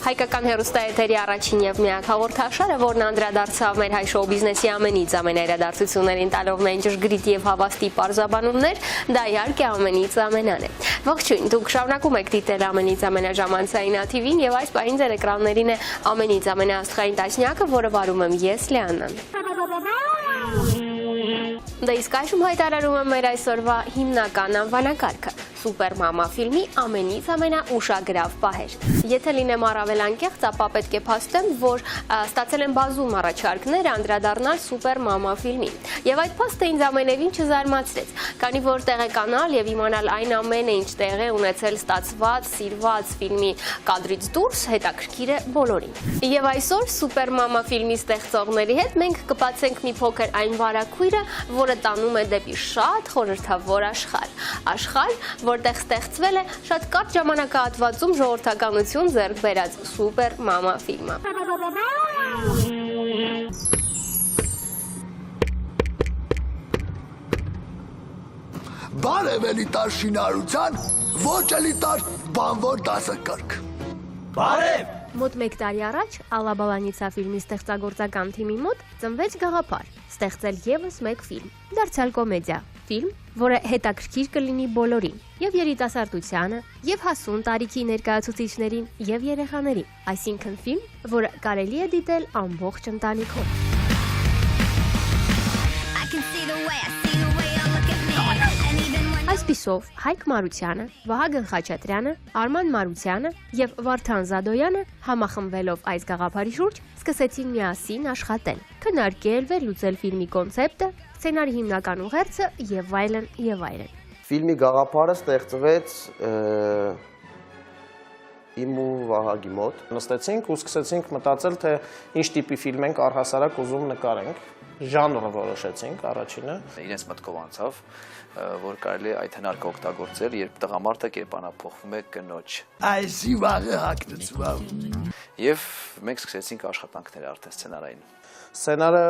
Հայկական հեռուստաեթերի առաջին և միակ հաղորդաշարը, որն անդրադարձավ մեր հայ շոու բիզնեսի ամենից ամենայրադարձություններին տալով մեզ ճշգրիտ և հավաստի պարզաբանումներ, դա իհարկե ամենից ամենան է։ Ողջույն, դուք շարունակում եք դիտել ամենից ամենաժամանցային ATV-ն և այս պահին ձեր էկրաններին է ամենից ամենաաստղային տասնյակը, որը վարում եմ ես, Լեաննան։ Դա իսկ այժմ հայտարարում եմ մեր այսօրվա հիմնական անվանակարգը։ Սուպեր մամա ֆիլմի ամենից ամենաուշագրավ պահեր։ Եթե լինեմ առավել անկեղծ, ապա պետք է փաստեմ, որ ստացել եմ բազում առաջարկներ անդրադառնալ Սուպեր մամա ֆիլմին։ Եվ այդ փաստը ինձ ամենևին չզարմացրեց, քանի որ տեղեկանալ եւ իմանալ այն ամենը, ինչ տեղի ունեցել ստացված, սիրված ֆիլմի կադրից դուրս, հետաքրքիր է բոլորին։ Եվ այսօր Սուպեր մամա ֆիլմի ստեղծողների հետ մենք կբացենք մի փոքր այն վարակույրը, որը տանում է դեպի շատ խորհրդավոր աշխարհ։ Աշխարհ, որտեղ ստեղծվել է շատ կարճ ժամանակահատվածում ժողովրդականություն ձեռք բերած Սուպեր մամա ֆիլմը։ Բարև էլիտար շինարարության, ոչ էլիտար բանվոր դասակարգ։ Բարև։ Մոտ մեկ տարի առաջ Ալաբալանիցա ֆիլմի ստեղծագործական թիմի մոտ ծնվեց գաղափար ստեղծել ևս մեկ ֆիլմ, դարձյալ կոմեդիա, ֆիլմ, որը հետաքրքիր կլինի բոլորին, եւ երիտասարդությանը, եւ հասուն տարիքի ներկայացուցիչներին, եւ երեխաներին, այսինքն ֆիլմ, որը կարելի է դիտել ամբողջ ընտանիքով։ Այսպիսով Հայկ Մարությանը, Վահագն Խաչատրյանը, Արման Մարությանը եւ Վարդան Զադոյանը համախմբվելով այս գաղափարի շուրջ սկսեցին միասին աշխատել, քննարկել, վերլուծել ֆիլմի կոնցեպտը, սցենարի հիմնական ուղերձը եւ այլն եւ այլն։ Ֆիլմի գաղափարը ստեղծվեց իմ ու Վահագի մոտ։ Նստեցինք ու սկսեցինք մտածել, թե ինչ տիպի ֆիլմ ենք առհասարակ ուզում նկարենք։ Ժանրը որոշեցինք առաջինը։ Իրենց մտքով անցավ, որ կարելի է այդ հնարքը օգտագործել, երբ տղամարդը կերպանափոխվում է կնոջ։ Այսի վաղը հագնեցվավ։ Եվ մենք սկսեցինք աշխատանքները արդեն սցենարային։ Սցենարը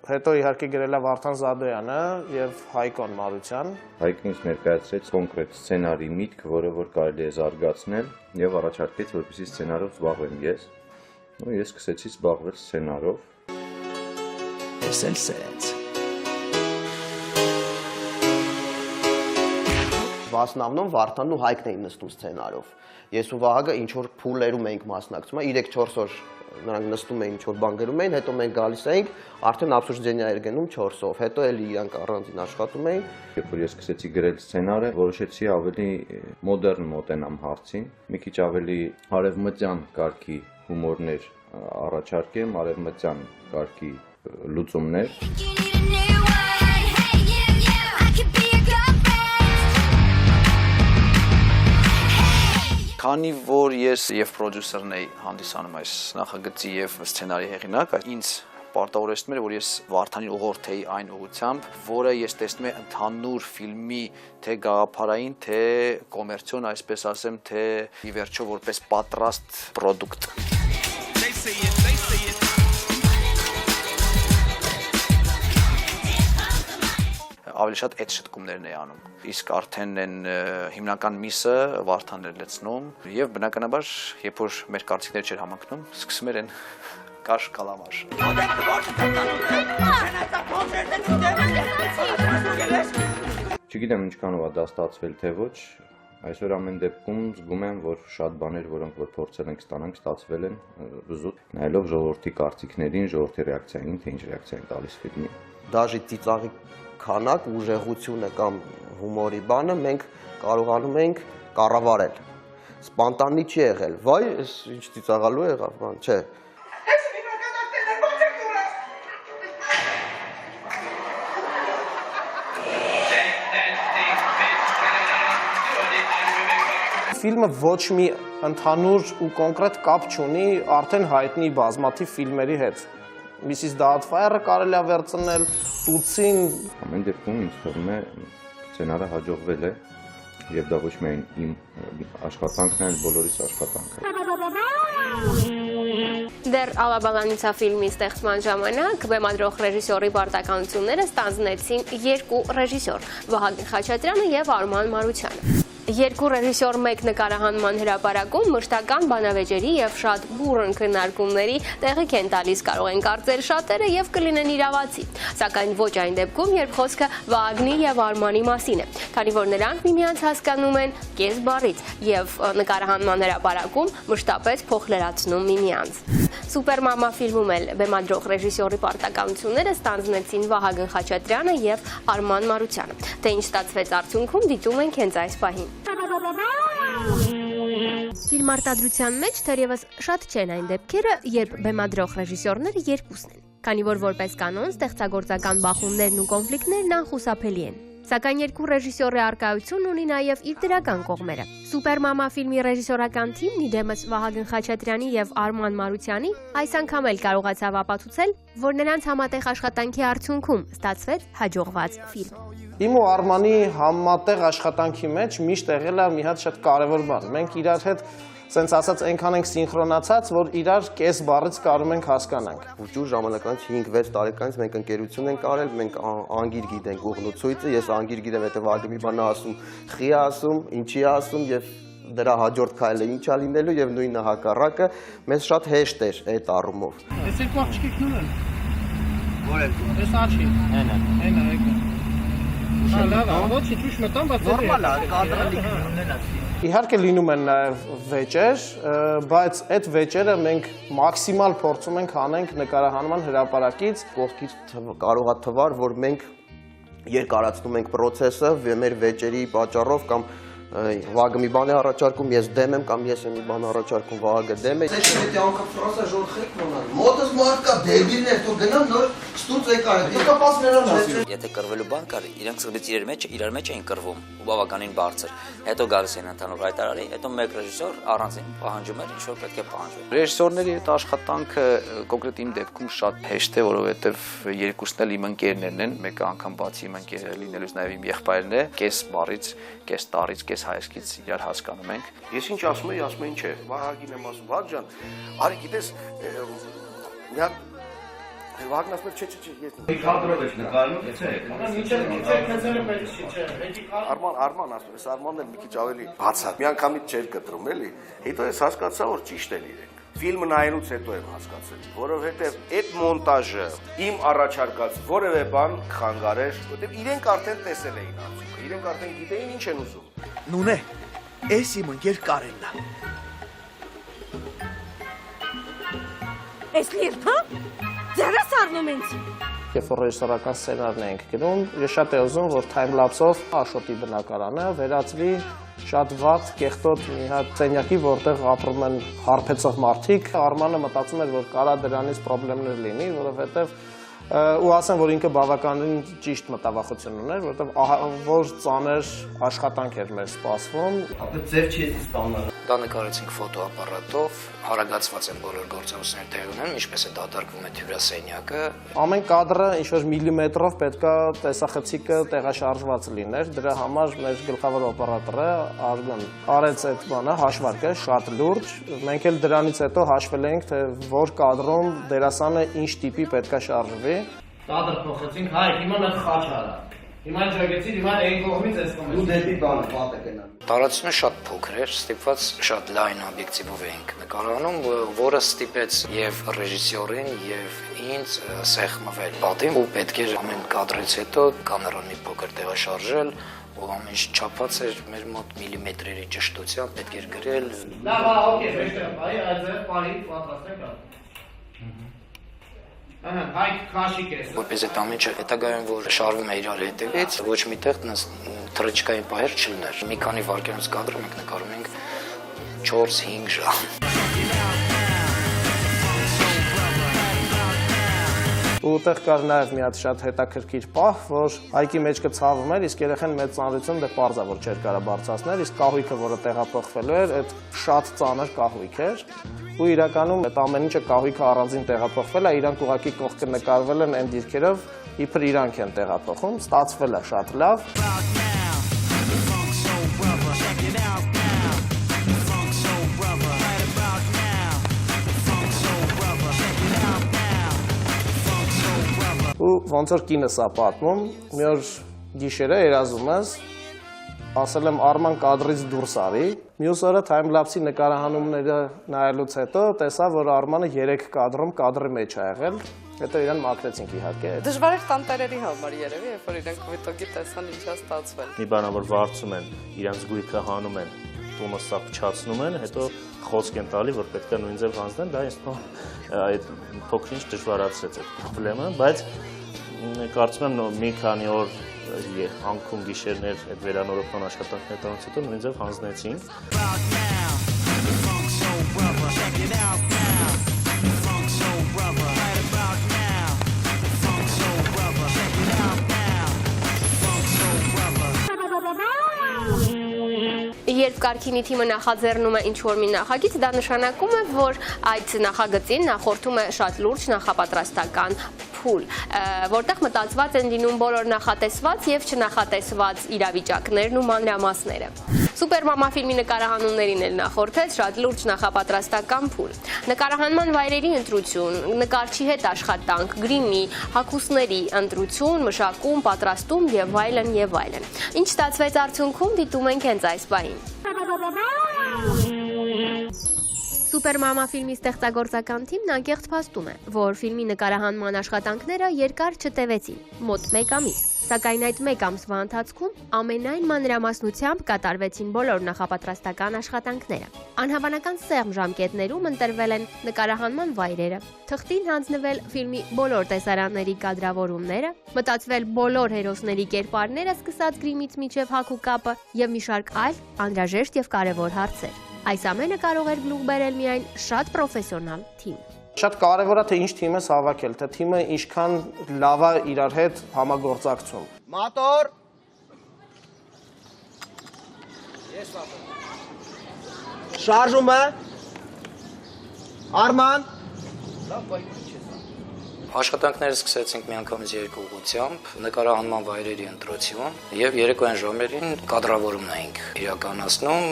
հետո իհարկե գրել է Վարդան Զադոյանը եւ Հայկոն Մարության։ Հայկն ինձ ներկայացրեց կոնկրետ սցենարի միտք, որը որ կարելի է զարգացնել եւ առաջարկեց, որպեսզի սցենարով զբաղվեմ ես։ Ու ես սկսեցի զբաղվել սցենարով։ Վասնավնում Վարդանն ու Հայկն էին նստում սցենարով։ Ես ու Վահագը ինչ որ փուլերում էինք մասնակցում, 3-4 օր նրանք նստում էին, ինչ որ բան գրում էին, հետո մենք գալիս էինք, արդեն обсуждение էր գնում 4-ով, հետո էլի իրանք առանձին աշխատում էին։ Երբ որ ես սկսեցի գրել սցենարը, որոշեցի ավելի մոդեռն մոտենամ հարցին, մի քիչ ավելի արևմտյան կարգի հումորներ առաջարկեմ, արևմտյան կարգի լուծումներ։ Քանի որ ես եւ պրոդյուսերն էի հանդիսանում այս նախագծի եւ սցենարի հեղինակը, ինձ պարտավորեցնում էր, որ ես Վարդանին ուղղորդեի այն ուղղությամբ, որը ես տեսնում եմ ընդհանուր ֆիլմի թե գաղափարային, թե կոմերցիոն, այսպես ասեմ, թե ի վերջո որպես պատրաստ պրոդուկտ։ Ավելի շատ այդ շտկումներն է անում, իսկ արդեն են հիմնական միսը Վարդանն էր լցնում եւ բնականաբար, երբ որ մեր կարծիքները չէր համընկնում, սկսում էր են կաշ կալամար։ Չգիտեմ ինչքանով է դա ստացվել, թե ոչ, այսօր ամեն դեպքում զգում եմ, որ շատ բաներ, որոնք որ փորձել ենք ստանանք, ստացվել են զուտ, նայելով ժողովրդի կարծիքներին, ժողովրդի ռեակցիային, թե ինչ ռեակցիա են տալիս ֆիլմին։ Դաժի ծիծաղի քանակ, ուժեղությունը կամ հումորի բանը մենք կարողանում ենք կառավարել։ Սպանտանի չի եղել։ Վայ, այս ինչ ծիծաղալու եղավ, բան, չէ։ Ֆիլմը ոչ մի ընդհանուր ու կոնկրետ կապ չունի արդեն հայտնի բազմաթիվ ֆիլմերի հետ։ Միսիս Դաուտֆայրը կարելի է վերցնել, Տուցին։ Ամեն դեպքում ինձ թվում է սցենարը հաջողվել է, եւ դա ոչ միայն իմ աշխատանքն է, այլ բոլորիս աշխատանքը։ Դեռ Ալաբալանիցա ֆիլմի ստեղծման ժամանակ բեմադրող ռեժիսորի պարտականությունները ստանձնեցին երկու ռեժիսոր՝ Վահագն Խաչատրյանը եւ Արման Մարությանը։ Երկու ռեժիսոր մեկ նկարահանման հրապարակում մշտական բանավեճերի եւ շատ բուռն քննարկումների տեղիք են տալիս, կարող են կարծել շատերը եւ կլինեն իրավացի, սակայն ոչ այն դեպքում, երբ խոսքը Վահագնի եւ Արմանի մասին է, քանի որ նրանք միմյանց հասկանում են կես բառից եւ նկարահանման հրապարակում մշտապես փոխլրացնում միմյանց։ Սուպերմամա ֆիլմում էլ բեմադրող ռեժիսորի պարտականությունները ստանձնեցին Վահագն Խաչատրյանը եւ Արման Մարությանը։ Թե ինչ ստացվեց արդյունքում, դիտում ենք հենց այս պահին։ Ֆիլմարտադրության մեջ թերևս շատ չեն այն դեպքերը, երբ բեմադրող ռեժիսորները երկուսն են, քանի որ որպես կանոն ստեղծագործական բախումներն ու կոնֆլիկտներն անխուսափելի են։ Սակայն երկու ռեժիսորի առկայությունն ունի նաև իր դրական կողմերը։ Սուպերմամա ֆիլմի ռեժիսորական թիմն իդեմս Վահագն Խաչատրյանի եւ Արման Մարությանի այս անգամ էլ կարողացավ ապացուցել, որ նրանց համատեղ աշխատանքի արդյունքում ստացվեց հաջողված ֆիլմ։ Իմ ու Արմանի համատեղ աշխատանքի մեջ միշտ եղել է մի հատ շատ կարևոր բան։ Մենք իրար հետ սենց ասած այնքան ենք սինխրոնացած, որ իրար կես բառից կարող ենք հասկանանք։ Ուժուր ժամանակից 5-6 տարեկանից մենք ընկերություն ենք արել, մենք անգիր գիտենք ուղղնուցույցը, ես անգիր գիտեմ, եթե վագը մի բան ասում, խի ասում, ինչի ասում եւ դրա հաջորդ քայլը ինչա լինելու եւ նույնը հակառակը, մեզ շատ հեշտ էր այդ առումով։ Ես երկու աղջիկ նուն են։ Որ եք։ Ես աչի։ Հենա եկա։ Լավ, ոչ ինչ մտան, բայց նորմալ է, կադրալի ունենա։ Իհարկե լինում են նաև վեճեր, բայց այդ վեճերը մենք մաքսիմալ փորձում ենք անենք նկարահանման հրապարակից։ Կողքից կարողա թվար, որ մենք երկարացնում ենք process-ը մեր վեճերի պատճառով կամ Վագը մի բան է առաջարկում, ես դեմ եմ կամ ես եմ մի բան առաջարկում, Վագը դեմ է։ Ես էտի անկա ֆրանսա ժողովրդի մոնան։ Մոտս մարդ կա դեբիլներ, թող գնան նոր ստուց եկա։ Եկա պաս նրան ասի։ Եթե կռվելու բան կար, իրենք սկզբից իրար մեջ էին կռվում ու բավականին բարձր։ Հետո գալիս են ընդհանուր հայտարարի, հետո մեկ ռեժիսոր առանձին պահանջում էր, ինչ որ պետք է պահանջվի։ Ռեժիսորների այդ աշխատանքը կոնկրետ իմ դեպքում շատ հեշտ է, որովհետև երկուսն էլ իմ ընկերներն են, մեկը անգամ բացի իմ ընկերը լինելուց նաև իմ եղբայրն է, կես բառից, կես տարից, կես հայացքից իրար հասկանում ենք։ Ես ինչ ասում եմ, չէ, Վահագին եմ ասում, Վահ ջան, արի գիտես, մի հատ Վահագնն ասում է, չէ, ես Կադրով եք նկարում, չէ։ Ինչեր քննելը պետք չէ։ Արման ասում, ես Արմանն էլ մի քիչ ավելի բացատ, մի անգամից չէր կտրում, էլի։ Հետո ես հասկացա, որ ճիշտ են իրենք։ Ֆիլմը նայելուց հետո եմ հասկացել, որովհետև այդ մոնտաժը իմ առաջարկած որևէ բան խանգարեր, որովհետև իրենք արդեն տեսել էին արդյունքը, իրենք արդեն գիտեին ինչ են ուզում։ Նունե, էս իմ ընկեր Կարենն է։ Էս լիրտ, հա? Ձերս առնում ինձ։ Երբ որ ռեժիսորական սցենարն ենք գրում, ես շատ եմ ուզում, որ time-lapse-ով Աշոտի բնակարանը վերածվի շատ վատ, կեղտոտ մի հատ սենյակի, որտեղ ապրում են հարբեցող մարդիկ։ Արմանը մտածում էր, որ կարա դրանից խնդիրներ լինի, որովհետև ու ասեմ, որ ինքը բավականին ճիշտ մտավախություն ուներ, որովհետև որ ծանր աշխատանք էր մեր սպասվում։ Ձև չի ստանալ։ Դա նկարեցինք ֆոտոապարատով, հարագացված են բոլոր գործողությունները տեղի ունենում, ինչպես է դատարկվում է հյուրասենյակը։ Ամեն կադրը ինչ-որ միլիմետրով պետքա տեսախցիկը տեղաշարժված լիներ, դրա համար մեր գլխավոր օպերատորը Արգոն արեց այդ բանը, հաշվարկը շատ լուրջ։ Մենք էլ դրանից հետո հաշվել ենք, թե որ կադրում դերասանը ինչ տիպի պետքա շարժվի։ Կադր փոխեցինք, հայ, հիմա նա խաչ արա։ Հիմա ջագեցի, հիմա այն կողմից էս կողմից։ Դու դեպի բանը պատը կենա։ Տարածությունը շատ փոքր էր, ստիպված շատ լայն օբյեկտիվով էինք նկարահանում, որը ստիպեց եւ ռեժիսորին եւ ինձ սեղմվել պատին, ու պետք էր ամեն կադրից հետո կամերան մի փոքր տեղաշարժել, ու ամեն ինչ չափած էր մեր մոտ միլիմետրերի ճշտությամբ, պետք էր գրել։ Լավ, օքեյ, վերջը, այ այդ բարի պատրաստենք։ Ահա, հայ քաշիկ է։ Որպես այդ ամեն ինչը հետագայում որ շարվում է իրար հետևից, ոչ միտեղ թռիչքային պահեր չլներ։ Մի քանի վայրկյանից կադրը մենք նկարում ենք 4-5 ժամ։ Ու ուտեղ կար նաև մի հատ շատ հետաքրքիր պահ, որ հայկի մեջքը ցավում էր, իսկ երեխան մեծ ծանրություն դե պարզա որ չէր կարա բարձրացնել, իսկ կահույքը, որը տեղափոխվելու էր, այդ շատ ծանր կահույք էր։ Ու իրականում այդ ամեն ինչը կահույքը առանձին տեղափոխվել է, իրանք ուղղակի կողքը նկարվել են այն դիրքերով, իբր իրանք են տեղափոխում, ստացվել է շատ լավ։ ոնց որ կինս է պատմում, մի օր գիշերը երազում ես, ասել եմ Արման կադրից դուրս արի, մյուս օրը time-lapse-ի նկարահանումները նայելուց հետո տեսա, որ Արմանը 3 կադրում կադրի մեջ է եղել, հետո իրեն մաքրեցինք իհարկե։ Դժվար էր տանտերերի համար երևի, երբ որ իրենք վիտոգի տեսան ինչա ստացվել։ Մի բան որ վարձում են, իրանց գույքը հանում են, տունը սա փչացնում են, հետո խոսք են տալի, որ պետք է նույն ձև հանձնեն, դա ինձ այդ փոքր-ինչ դժվարացրեց այդ խնդրեմը, բայց կարծում եմ մի քանի օր անքում գիշերներ այդ վերանորոգման աշխատանքներ տանից հետո նույն ձև հանձնեցինք։ Երբ Կարքինի թիմը նախաձեռնում է ինչ-որ մի նախագիծ, դա նշանակում է, որ այդ նախագծին նախորդում է շատ լուրջ նախապատրաստական փուլ, որտեղ մտածված են լինում բոլոր նախատեսված եւ չնախատեսված իրավիճակներն ու մանրամասները։ Սուպեր մամա ֆիլմի նկարահանումներին էլ նախորդեց շատ լուրջ նախապատրաստական փուլ։ Նկարահանման վայրերի ընտրություն, նկարչի հետ աշխատանք, գրիմի, հագուստների ընտրություն, մշակում, պատրաստում եւ այլն եւ այլն։ Ինչ ստացվեց արդյունքում, դիտում ենք հենց այս պահին։ Սուպեր մամա ֆիլմի ստեղծագործական թիմն անկեղծ փաստում է, որ ֆիլմի նկարահանման աշխատանքները երկար չտևեցին, մոտ 1 ամիս, սակայն այդ 1 ամսվա ընթացքում ամենայն մանրամասնությամբ կատարվեցին բոլոր նախապատրաստական աշխատանքները։ Անհավանական սեղմ ժամկետներում ընտրվել են նկարահանման վայրերը, թղթին հանձնվել ֆիլմի բոլոր տեսարանների կադրավորումները, մտածվել բոլոր հերոսների կերպարները, սկսած գրիմից մինչև հագուկապը եւ մի շարք այլ անհրաժեշտ եւ կարեւոր հարցեր։ Այս ամենը կարող էր գլուխ բերել միայն շատ պրոֆեսիոնալ թիմ։ Շատ կարևոր է թե ինչ թիմ ես հավաքել, թե թիմը ինչքան լավ է իրար հետ համագործակցում։ Մատոր։ Շարժումը։ Արման։ Աշխատանքները սկսեցինք միանգամից 2 ուղղությամբ, նկարահանման վայրերի ընտրություն եւ երեկոյան ժամերին կադրավորումն էինք իրականացնում,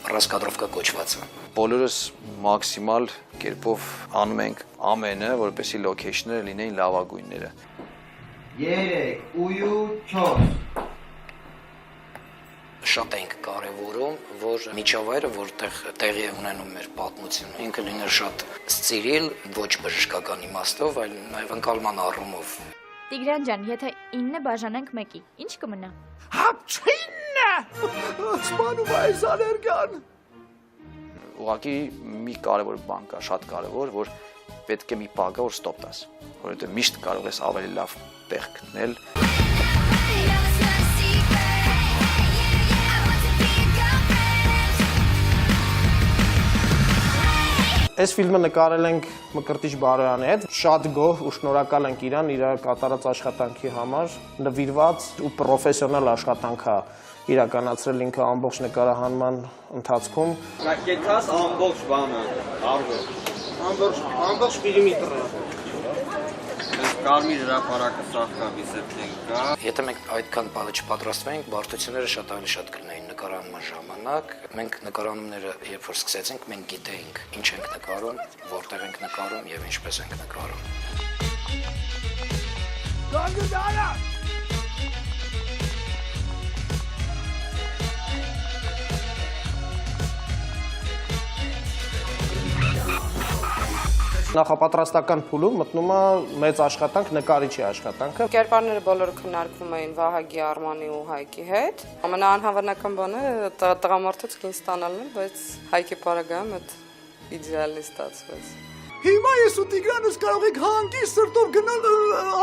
ռասկադրովկա կոչվածը։ Բոլորս մաքսիմալ կերպով անում ենք ամենը, որպեսզի լոքեյշները լինեին լավագույնները։ 3 ու 4 Շատ ենք կարևորում, որ միջավայրը, որտեղ տեղի է ունենում մեր պատմությունը, ինքը լիներ շատ սցիրիլ, ոչ բժշկական իմաստով, այլ նաև ընկալման առումով։ Տիգրան ջան, եթե 9 բաժանենք 1-ի, ինչ կմնա։ Հապչինը։ Սպանում այս ալերգան։ Ուղղակի մի կարևոր բան կա, շատ կարևոր, որ պետք է մի պահ գա, որ ստոպ տաս, որովհետև միշտ կարող ես ավելի լավ տեղ գտնել։ Այս ֆիլմը նկարել ենք Մկրտիչ Բարոյանի հետ, շատ գոհ ու շնորհակալ ենք իրան իր կատարած աշխատանքի համար, նվիրված ու պրոֆեսիոնալ աշխատանք է իրականացրել ինքը ամբողջ նկարահանման ընթացքում։ Կետաս ամբողջ բանը, ամբողջ պերիմետրը։ Կարմիր հրապարակը սաղ կա, բիսեփնենք կա։ Եթե մենք այդքան բանը չպատրաստվեինք, բարդությունները շատ ավելի շատ կլինեին նկարահանման ժամանակ։ Մենք նկարահանումները երբ որ սկսեցինք, մենք գիտեինք ինչ ենք նկարում, որտեղ ենք նկարում եւ ինչպես ենք նկարում։ Նախապատրաստական փուլում մտնում է մեծ աշխատանք, նկարիչի աշխատանքը։ Կերպարները բոլորը քննարկվում էին Վահագի, Արմանի ու Հայկի հետ։ Ամենաանհավանական բանը տղամարդուց կին ստանալն է, բայց Հայկի պարագայում այդ իդեալի ստացվեց։ Հիմա ես ու Տիգրանս կարող ենք հանգիստ սրտով գնալ,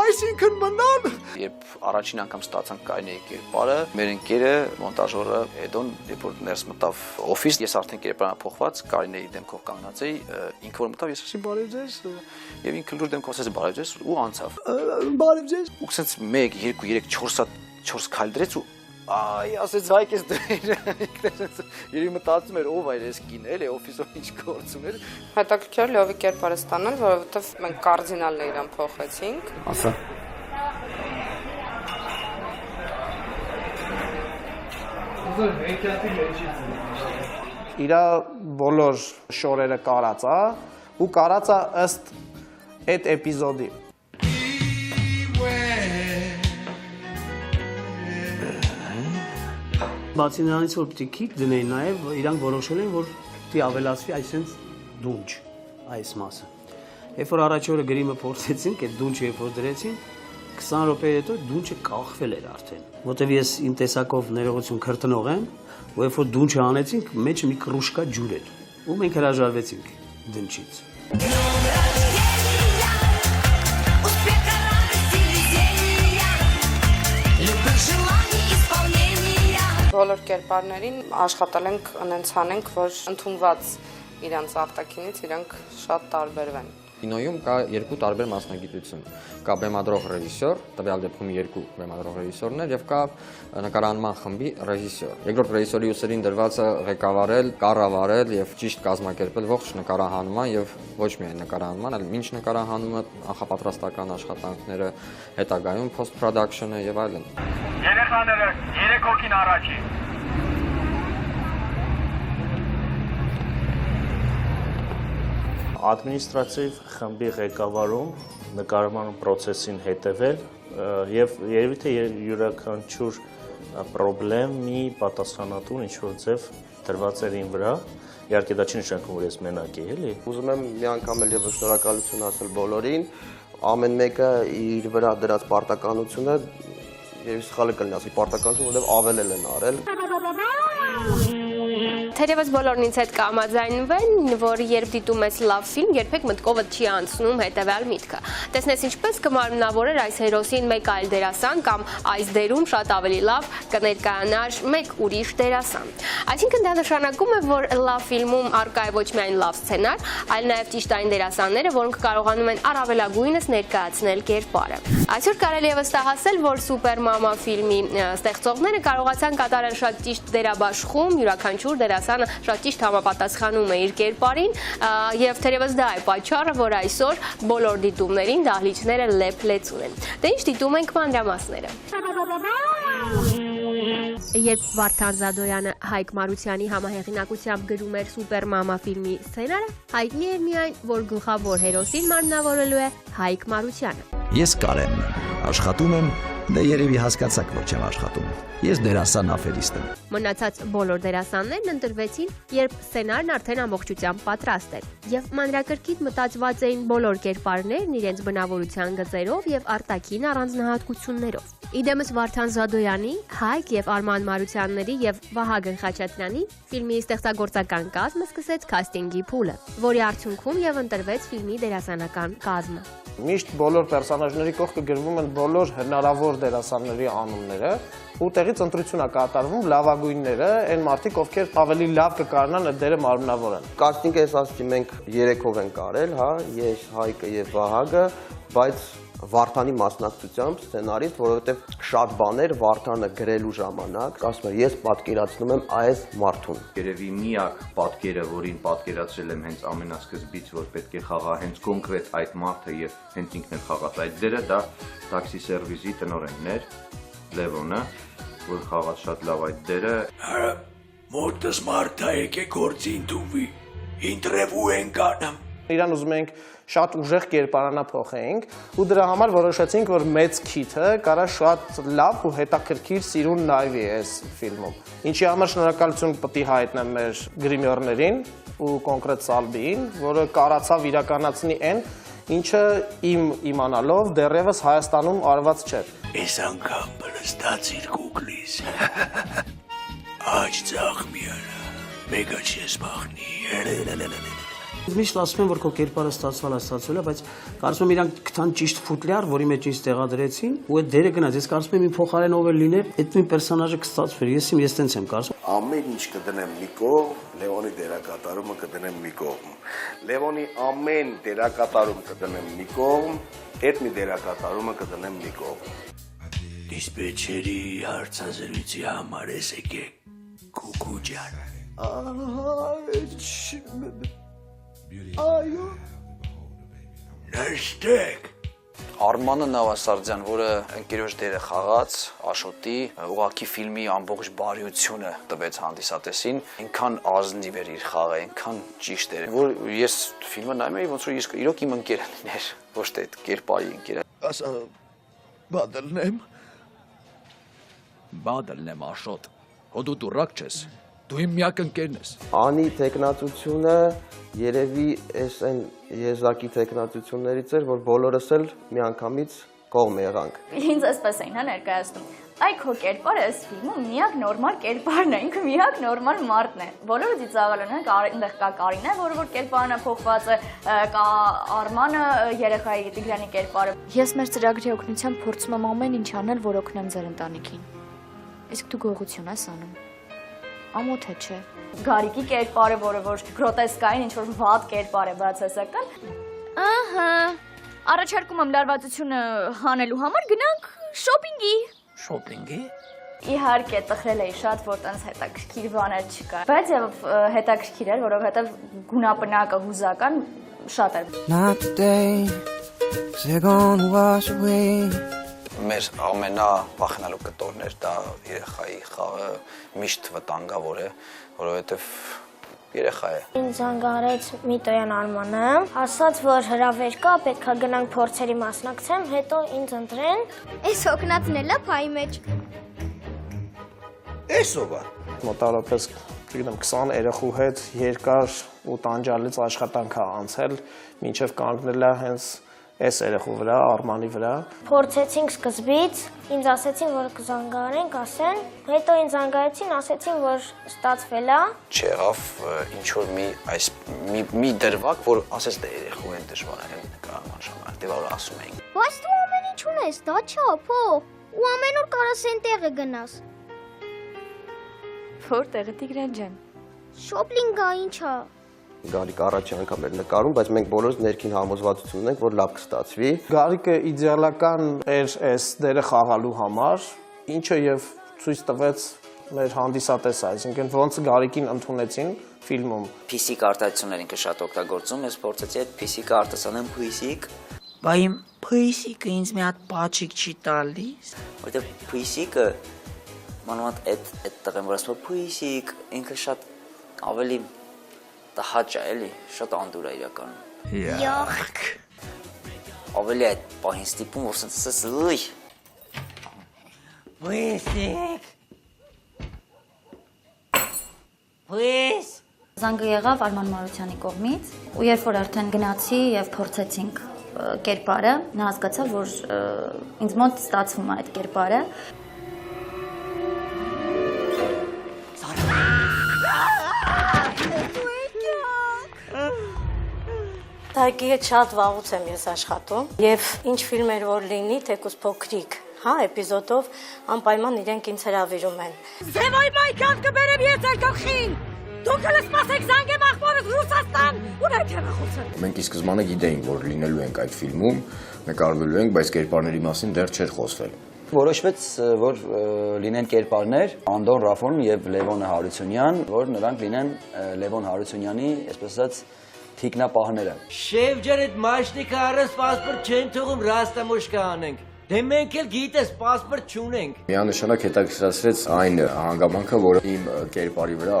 այսինքն մնալ։ Երբ առաջին անգամ ստացանք Կարինեի կերպարը, մեր ընկերը, մոնտաժորը Էդոն, երբ որ ներս մտավ օֆիս, ես արդեն կերպարանափոխված Կարինեի դեմքով կանգնած էի, ինքը որ մտավ, ես ասի բարև ձեզ, եւ ինքը լուր դեմքով ասեց բարև ձեզ ու անցավ։ Բարև ձեզ։ Ու ցած 1 2 3 4 քայլ դրեց ու այ ասեց հայք ես դրել։ Երբ մտածում էր ով այր էս կինը, էլի օֆիսով ինչ գործ ուներ։ Հետաքրքիր լավի կերպարը ստանալ, որովհետև մենք կարդինալն իրան փոխեցինք։ Ասա։ Իրա բոլոր շորերը կարած է ու կարած է ըստ այդ էպիզոդի։ Բացի նրանից, որ պիտի քիք դնեին նաև, իրանք որոշել են, որ պիտի ավելացվի այսպես դունչ, այս մասը։ Երբ որ առաջի օրը գրիմը փորձեցինք, այդ դունչը երբ որ դրեցին, 20 րոպե հետո դունչը կախվել էր արդեն։ Որտեվ ես իմ տեսակով ներողություն քրտնող եմ, ու երբ որ դունչը անեցինք, մեջը մի կռուշկա ջուր էր, ու մենք հրաժարվեցինք դնչից։ Բոլոր կերպարներին աշխատել ենք, անենք, որ ընդունված իրանց արտաքինից իրանք շատ տարբերվեն։ Կինոյում կա երկու տարբեր մասնագիտություն։ Կա բեմադրող ռեժիսոր, տվյալ դեպքում երկու բեմադրող ռեժիսորներ, եւ կա նկարանման խմբի ռեժիսոր։ Երկրորդ ռեժիսորի ուսերին դրված է ղեկավարել, կառավարել եւ ճիշտ կազմակերպել ողջ նկարահանման եւ ոչ միայն նկարահանման, այլ մինչ նկարահանումը, նախապատրաստական աշխատանքները, հետագայում post production-ը եւ այլն։ Երեխաները 3 հոգին առաջի։ Ադմինիստրատիվ խմբի ղեկավարում նկարման process-ին հետևել եւ երևի թե յուրաքանչյուր խնդրի պատասխանատուն ինչ որ ձև դրված էր ին վրա։ Իհարկե դա չի նշանակում, որ ես մենակ եմ, էլի։ Ուզում եմ մի անգամ էլ եւս շնորհակալություն ասել բոլորին, ամեն մեկը իր վրա դրած պարտականությունը, եւ սխալը կլինի ասել պարտականություն, որովհետեւ ավելել են արել։ Թերևս բոլորն ինձ հետ կհամաձայնվեն, որ երբ դիտում ես լավ ֆիլմ, երբեք մտքովդ չի անցնում հետևյալ միտքը։ Տեսնես ինչպես կմարմնավորեր այս հերոսին մեկ այլ դերասան կամ այս դերում շատ ավելի լավ կներկայանար մեկ ուրիշ դերասան։ Այսինքն դա նշանակում է, որ լավ ֆիլմում առկա է ոչ միայն լավ սցենար, այլ նաև ճիշտ այն դերասանները, որոնք կարողանում են առավելագույնս ներկայացնել կերպարը։ Այսօր կարելի է վստահել, որ Սուպեր մամա ֆիլմի ստեղծողները կարողացան կատարել շատ ճիշտ դերաբաշխում, յուրաքանչյուր դերասանը շատ ճիշտ համապատասխանում է իր կերպարին, եւ թերևս դա է պատճառը, որ այսօր բոլոր դիտումներին դահլիճները լեփ-լեցուն են։ Դե ինչ դիտում ենք մանրամասները։ Երբ Վարդան Զադոյանը Հայկ Մարությանի համահեղինակությամբ գրում էր Սուպեր մամա ֆիլմի սցենարը, հայտնի էր միայն, որ գլխավոր հերոսին մարմնավորելու է Հայկ Մարությանը։ Ես Կարենն եմ, աշխատում եմ, դե երևի հասկացաք, որ չեմ աշխատում։ Ես դերասան աֆերիստ եմ։ Մնացած բոլոր դերասաններն ընտրվեցին, երբ սցենարն արդեն ամբողջությամբ պատրաստ էր, եւ մանրակրկիտ մտածված էին բոլոր կերպարներն իրենց բնավորության գծերով եւ արտաքին առանձնահատկություններով։ Իդեմս Վարդան Զադոյանի, Հայկ եւ Արման Մարությանների եւ Վահագն Խաչատրյանի ֆիլմի ստեղծագործական կազմը սկսեց քաստինգի փուլը, որի արդյունքում եւ ընտրվեց ֆիլմի դերասանական կազմը։ Միշտ բոլոր պերսոնաժների կողքը գրվում են բոլոր հնարավոր դերասանների անունները, ու տեղից ընտրություն է կատարվում լավագույնները, այն մարդիկ, ովքեր ավելի լավ կկարողանան այդ դերը մարմնավորեն։ Կաստինգը ես ասացի մենք 3-ով ենք արել, հա, ես, Հայկը եւ Վահագը, բայց Վարդանի մասնակցությամբ սցենարիստ, որովհետև շատ բաներ Վարդանը գրելու ժամանակ, ասում եմ, ես պատկերացնում եմ այս մարդուն։ Երևի միակ պատկերը, որին պատկերացրել եմ հենց ամենասկզբից, որ պետք է խաղա հենց կոնկրետ այդ մարդը եւ հենց ինքն էլ խաղաց այդ դերը, դա տաքսի սերվիսի տնօրենն էր, Լևոնը, որ խաղաց շատ լավ այդ դերը։ Մոտս մարդ է եկե գործի ընդունվի, ինտրևու ենք անում։ Իրան ուզում ենք շատ ուժեղ կերպարանա փոխենք ու դրա համար որոշեցինք, որ մեծ քիթը կարա շատ լավ ու հետաքրքիր սիրուն նայվի այս ֆիլմում։ Ինչի համար շնորհակալություն պետք է հայտնեմ մեր գրիմյորներին ու կոնկրետ Սալբիին, որը կարացավ իրականացնի այն, ինչը իմ իմանալով դեռևս Հայաստանում արված չէր։ Այս անգամ բլստացիր կուկլիս։ Աջ ծաղմիարա, մեկը չես բախնի։ Միշտ ասում եմ, որ քո կերպարը ստացվել է, բայց կարծում եմ իրանք գտան ճիշտ ֆուտլյար, որի մեջ ինձ տեղադրեցին, ու այդ դերը գնաց։ Ես կարծում եմ իմ փոխարեն ով էլ լիներ, այդ նույն պերսոնաժը կստացվեր։ Ես տենց եմ կարծում։ Ամեն ինչ կդնեմ մի կողմ, Լևոնի դերակատարումը կդնեմ մի կողմ։ Լևոնի ամեն դերակատարում կդնեմ մի կողմ, այդ մի դերակատարումը կդնեմ մի կողմ։ Դիսպեչերի հարցազրույցի համար ես եկեք Կուկու ջան։ Այո։ Նստեք։ Արմանը Նավասարդյան, որը ընկերոջ դերը խաղաց, Աշոտի, ուղղակի ֆիլմի ամբողջ բարիությունը տվեց հանդիսատեսին, այնքան ազնիվ էր իր խաղը, այնքան ճիշտ էր, որ ես ֆիլմը նայում էի, ոնց որ իրոք իմ ընկերն էր, ոչ թե այդ կերպարի ընկերը։ Ասա, բադլն եմ Աշոտ։ Հո դու դուրակ չես։ Դու իմ միակ ընկերն ես։ Անի տեխնացությունը երևի այս այն եզակի տեխնացություններից էր, որ բոլորս էլ միանգամից կողմ եղանք։ Ինձ այսպես էին ներկայացնում։ Այ քո կերպարը այս ֆիլմում միակ նորմալ կերպարն է, ինքը միակ նորմալ մարդն է։ Բոլորը ծիծաղել են, այնտեղ կա Կարինը, որը որ կերպարն է փոխված, կա Արմանը, երեխայի Տիգրանի կերպարը։ Ես մեր ծրագրի օգնությամբ փորձում եմ ամեն ինչ անել, որ օգնեմ ձեր ընտանիքին։ Իսկ դու գողություն ես անում։ Ամոթ է, չէ։ Գարիկի կերպարը, որը որ գրոտեսկային ինչ-որ վատ կերպար է բացասական։ Ահա։ Առաջարկում եմ լարվածությունը հանելու համար գնանք շոփինգի։ Շոփինգի։ Իհարկե, տխրել էի շատ, որ տենց հետաքրքիր բաներ չկա։ Բայց եւ հետաքրքիր էր, որովհետեւ գունապնակը հուզական շատ էր։ Not today, they're gonna wash away. Մեր ամենապախնալու կտորն էր դա երեխայի խաղը միշտ վտանգավոր է, որովհետև երեխա է։ Ինձ զանգարեց Միտոյան Արմանը, ասաց, որ հրավեր կա, պետքա գնանք փորձերի մասնակցեմ, հետո ինձ ընտրեն։ Այս հոգնածն էլա փայի մեջ։ Էս ով է։ Մոտավորապես, չգիտեմ, 20 երեխու հետ երկար ու տանջալից աշխատանք է անցել, մինչև կանգնել է հենց այս երեխու վրա, Արմանի վրա։ Փորձեցինք սկզբից, ինձ ասեցին, որ կզանգարենք, ասեն, հետո ինձ զանգարեցին, ասեցին, որ ստացվել է։ Չեղավ ինչ որ մի դրվագ, որ ասես դե երեխու են դժվար են նկարահանման ժամանակ, դե որ ասում էին։ Բայց դու ամեն ինչ ունես, դա չափ, ու ամեն օր կարաս այն տեղը գնաս։ Որտեղը Տիգրան ջան։ Շոփինգա ինչա։ Գարիկ առաջի անգամ էր նկարում, բայց մենք բոլորս ներքին համոզվածություն ունենք, որ լավ կստացվի։ Գարիկը իդեալական էր այս դերը խաղալու համար, ինչը եւ ցույց տվեց մեր հանդիսատեսը, այսինքն ոնց Գարիկին ընդունեցին ֆիլմում։ Փիսիկ արտադրություններ ինքը շատ օգտագործում, ես փորձեցի այդ փիսիկը արտասանեմ փիսիկ։ Բա իմ փիսիկը ինձ մի հատ պաչիկ չի տալիս։ Որտեղ փիսիկը մանավանդ այդ տղեն որ ասում փիսիկ, ինքը շատ ավելի տհաճ է, էլի, շատ անդուր է իրականում։ Յախք։ Ավելի այդ պահին ստիպում, որ սենց ուй։ Փիսիկ։ Փիս։ Զանգը եղավ Արման Մարությանի կողմից, ու երբ որ արդեն գնացի եւ փորձեցինք կերպարը, նա հասկացավ, որ ինձ մոտ ստացվում է այդ կերպարը։ Տարկի հետ շատ վաղուց եմ ես աշխատում եւ ինչ ֆիլմեր որ լինի, թեկուզ փոքրիկ, հա, էպիզոդով անպայման իրենք ինձ հրավիրում են։ Ձևոյ մայքան կբերեմ ես այդ գլխին։ Դուք հələ սպասեք զանգեմ ախորս Ռուսաստան, ունեք հեռախոսը։ Մենք ի սկզբանե գիտեինք, որ լինելու ենք այդ ֆիլմում, նկարվելու ենք, բայց կերպարների մասին դեռ չէր խոսվել։ Որոշվեց, որ լինեն կերպարներ Անդոն Ռաֆոն եւ Լևոն Հարությունյան, որ նրանք լինեն Լևոն Հարությունյանի, այսպես ասած, թիկնապահները։ Շեֆ ջան, այդ մաշնիկը առանց պասպորտ չեն թողում ռաստամոշկա անենք։ Դե մենք էլ գիտես պասպորտ չունենք։ Միանշանակ հետաքրքրացրեց այն հանգամանքը, որ իմ կերպարի վրա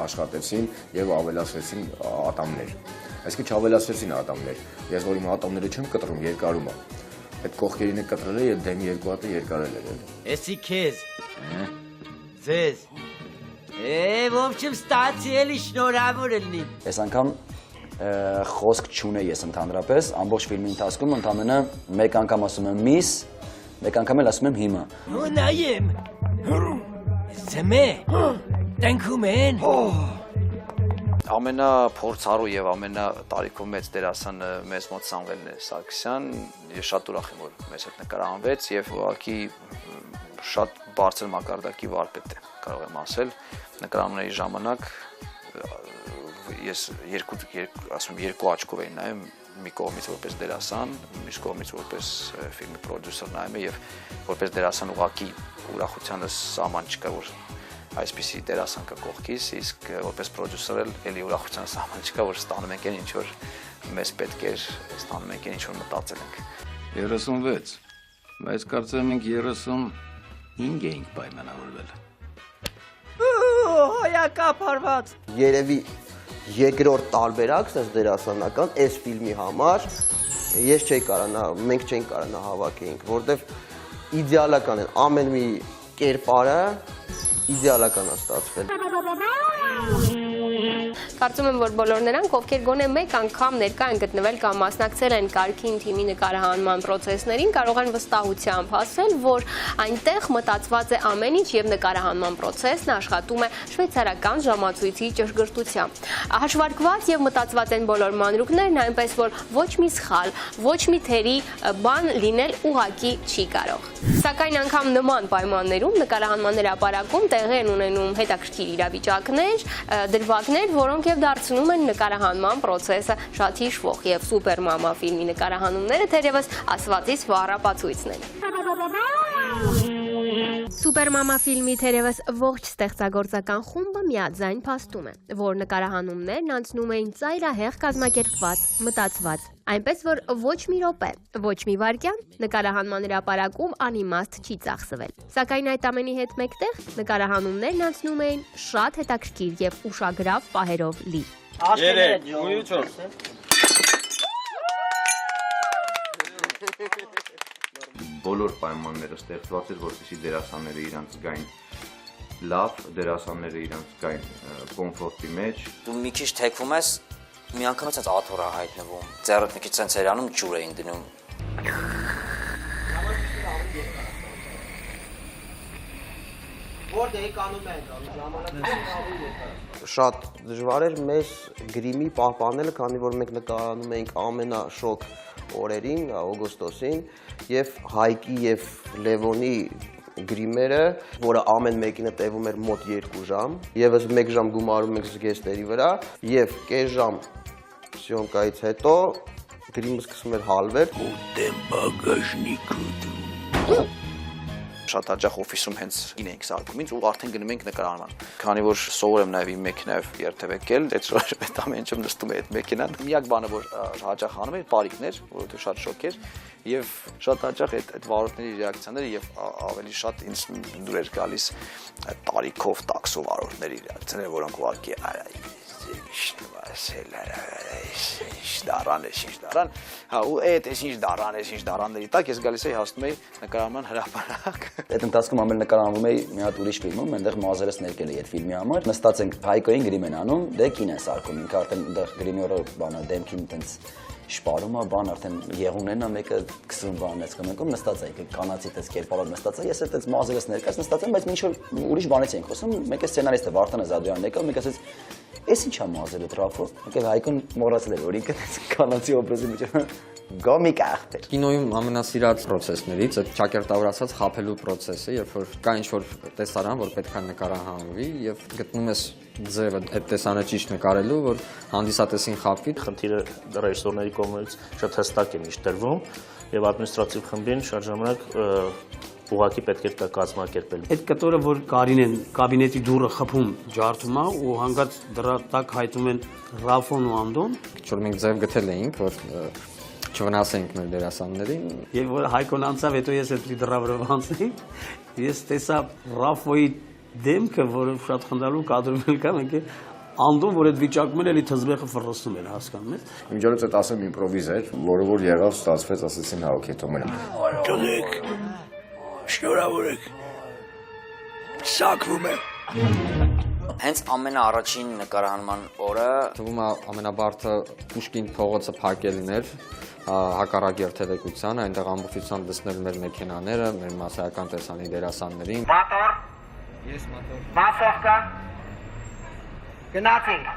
աշխատեցին եւ ավելացրեցին ատամներ։ Այսինքն չավելացրեցին ատամներ։ Ես որ իմ ատամները չեմ կտրում, երկարում է։ Այդ կողքերին է կտրել է եւ դեմի երկու հատը երկարել է։ Էսի քեզ։ Ձեզ։ Ովչեմ ստացի էլի շնորհավոր լինի։ Այս անգամ խոսք չունեի ես ընդհանրապես, ամբողջ ֆիլմի ընթացքում ընդամենը մեկ անգամ ասում եմ միս, մեկ անգամ էլ ասում եմ հիմա։ Ու նայեմ։ Սեմե։ Տենքում են։ Ամենափորձառու եւ ամենատարիքով մեծ դերասանը մեզ մոտ Սամվելն է Սարգսյան։ Ես շատ ուրախ եմ, որ մեզ հետ նկարահանվեց եւ ուղղակի շատ բարձր մակարդակի վարպետ է, կարող եմ ասել։ Նկարահանումների ժամանակ ես երկու աչքով էի նայում, մի կողմից որպես դերասան, մյուս կողմից որպես ֆիլմի պրոդյուսեր նայում եմ եւ որպես դերասան ուղղակի ուրախությանս սահման չկա, որ այսպիսի դերասան կա կողքից, իսկ որպես պրոդյուսեր էլի ուրախության սահման չկա, որ ստանում ենք ինչ որ մեզ պետք էր, ստանում ենք ինչ որ մտածել ենք։ 36, բայց կարծեմ ենք 35 էինք պայմանավորվել։ Հոյակապ հարված։ Երևի երկրորդ տարբերակն է դերասանական այս ֆիլմի համար ես չէի կարանա, մենք չենք կարանա հավաքեինք, որտեվ իդեալական են ամեն մի կերպարը իդեալական է ստացվել։ Կարծում եմ, որ բոլոր նրանք, ովքեր գոնե մեկ անգամ ներկա են գտնվել կամ մասնակցել են կարգին թիմի նկարահանման պրոցեսներին, կարող են վստահությամբ ասել, որ այնտեղ մտածված է ամեն ինչ եւ նկարահանման պրոցեսն աշխատում է շվեյցարական ժամացույցի ճշգրտությամբ։ Հաշվարկված եւ մտածված են բոլոր մանրուքներն, այնպես որ ոչ մի սխալ, ոչ մի թերի բան լինել ուղղակի չի կարող։ Սակայն անգամ նման պայմաններում նկարահանման հրապարակում տեղի են ունենում հետաքրքիր իրավիճակներ, դրվագներ, որոնք եւ դարձնում են նկարահանման պրոցեսը շատ հիշվող եւ Սուպեր մամա ֆիլմի նկարահանումները թերևս ասվածից վառ ապացույցն են։ Սուպեր մամա ֆիլմի թերևս ողջ ստեղծագործական խումբը միաձայն փաստում է, որ նկարահանումներն անցնում էին ծայրահեղ կազմակերպված, մտածված, այնպես որ ոչ մի րոպե, ոչ մի վայրկյան նկարահանման հրապարակում անիմաստ չի ծախսվել։ Սակայն այդ ամենի հետ մեկտեղ նկարահանումներն անցնում էին շատ հետաքրքիր եւ ուշագրավ պահերով լի։ Բոլոր պայմանները ստեղծված էր, որպեսզի դերասանները իրանց գային լավ, դերասանները իրանց գային կոմֆորտի մեջ։ Դու մի քիչ թեքվում ես, մի անգամ էս աթոռ է հայտնվում, ձեռդ մի քիչ ցենց երանում ջուր էին դնում։ Որտե եկանում ենք, ժամանակը շատ դժվար էր մեզ գրիմի պահպանելը, քանի որ մենք նկարանում էինք ամենաշոգ օրերին, օգոստոսին, եւ Հայկի եւ Լևոնի գրիմերը, որը ամեն մեկինը տևում էր մոտ 2 ժամ, եւս 1 ժամ գումարում ենք զգեստերի վրա, եւ կես ժամ սյոմկայից հետո գրիմը սկսում էր հալվել։ Ուտեմ բագաժնիկը շատ հաճախ օֆիսում հենց ին ենք սարքում ինձ ու արդեն գնում ենք նկարահանման։ Քանի որ սովոր եմ նաև իմ մեքենայով երթևեկել, այդ ամեն ինչում նստում է այդ մեքենան։ Միակ բանը, որ հաճախ անում եմ, պարիկներ, որովհետև շատ շոկ էր, եւ շատ հաճախ այդ վարորդների ռեակցիաները եւ ավելի շատ ինձ դուր էր գալիս տարիքով տաքսո վարորդների ռեակցիաները, որոնք ուղղակի դարան, հա ու այդ ինչ դարանների տակ ես գալիս էի հասնում էի նկարահանման հրապարակ։ Այդ ընթացքում ամեն նկարահանվում էի մի հատ ուրիշ ֆիլմում, այնտեղ մազերս ներկել էի այդ ֆիլմի համար։ Նստած ենք Հայկոին գրիմ են անում, դե կին են սարքում, ինքը արդեն այնտեղ գրիմյորը բանը դեմքին տենց շպարում է, բան արդեն եղուններն է, մեկը 20 բանն էս կմենքում նստած էի, կանացի տես կերպարով նստած էի, ես այդպես մազերս ներկայս նստած եմ, բայց ինչ որ ուրիշ բանից ենք խոսում, մեկը սցենարիստը Վարդան Ազատյանն եկավ, մեկը ասեց «Էս ի՞նչ է մազերը տրաֆով», մեկը Հայկոն մոռացել էր, որ ինքը կանացի օբրազի մեջ գոմիկ ախպեր։ Կինոյում ամենասիրած պրոցեսներից այդ ճակերտավորացած խաբելու պրոցեսը, երբ որ կա ինչ-որ տեսարան, որ պետք է նկարահանվի եւ գտնում ես ձևը այդ տեսանը ճիշտ նկարելու, որ հանդիսատեսին խաբվի։ Խնդիրը ռեժիսորների կողմից շատ հստակ է միշտ տրվում եւ ադմինիստրատիվ խմբին շատ ժամանակ ուղղակի պետք է կազմակերպել։ Այդ կտորը, որ Կարինեն կաբինետի դուռը խփում ջարդում է ու հանգած դրա տակ հայտում են Ռաֆոն ու Անդոն, որ մենք ձև գտել էինք, որ չվնասենք մեր դերասաններին։ Եվ որ Հայկոն անցավ, հետո ես այդ դրավրով անցնի, ես տեսա Ռաֆոյի դեմքը, որը շատ խնդալու կադրում էլ կա, մենք Անդոն, որ այդ վիճակում էլ էլի թզբեղը ֆռռացնում էր, հասկանում ես։ Միջորից այդ ասեմ իմպրովիզ էր, որը որ եղավ ստացվեց, ասեցին հա օքեյ թողնենք։ Ջանեք, շնորհավոր եք։ Սակվում եմ։ Հենց ամենաառաջին նկարահանման օրը թվում է ամենաբարդը Պուշկին փողոցը փակելն էր, հակառակ երթևեկությանը, այնտեղ ամբողջությամբ դսնել մեր մեքենաները, մեր մասսայական տեսանի դերասաններին։ Մատոր։ Ես մատոր։ Մասովկա։ Գնացինք։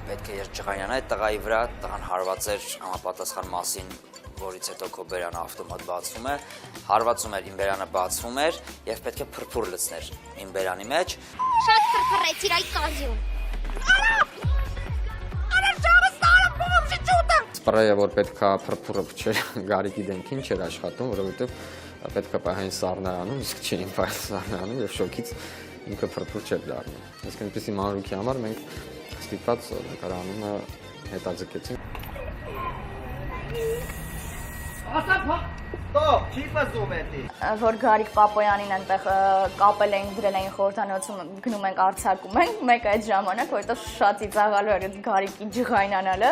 պետք է երջղայանա այդ տղայի վրա, տղան հարված էր համապատասխան մասին, որից հետո քո բերանը ավտոմատ բացվում է, հարվածում էր, իմ բերանը բացվում էր եւ պետք է փրփուր լցներ իմ բերանի մեջ։ Շատ փրփրեցիր այդ կազյուն։ Սպրեյը, որ պետքա փրփուրը փչեր Գարիկի դեմքին չէր աշխատում, որովհետեւ պետքա պահեն սառնարանում, իսկ չէին պահել սառնարանում եւ շոկից ինքը փրփուր չէր դառնում։ Իսկ այնպեսի մանրուքի համար մենք ստիպված նկարահանումը հետաձգեցինք։ Որ Գարիկ Պապոյանին այնտեղ կապել էին, դրել էին խորհրդանոցում, գնում ենք արձակում ենք, մեկ այդ ժամանակ, որովհետև շատ ծիծաղալու էր այդ Գարիկի ջղայնանալը։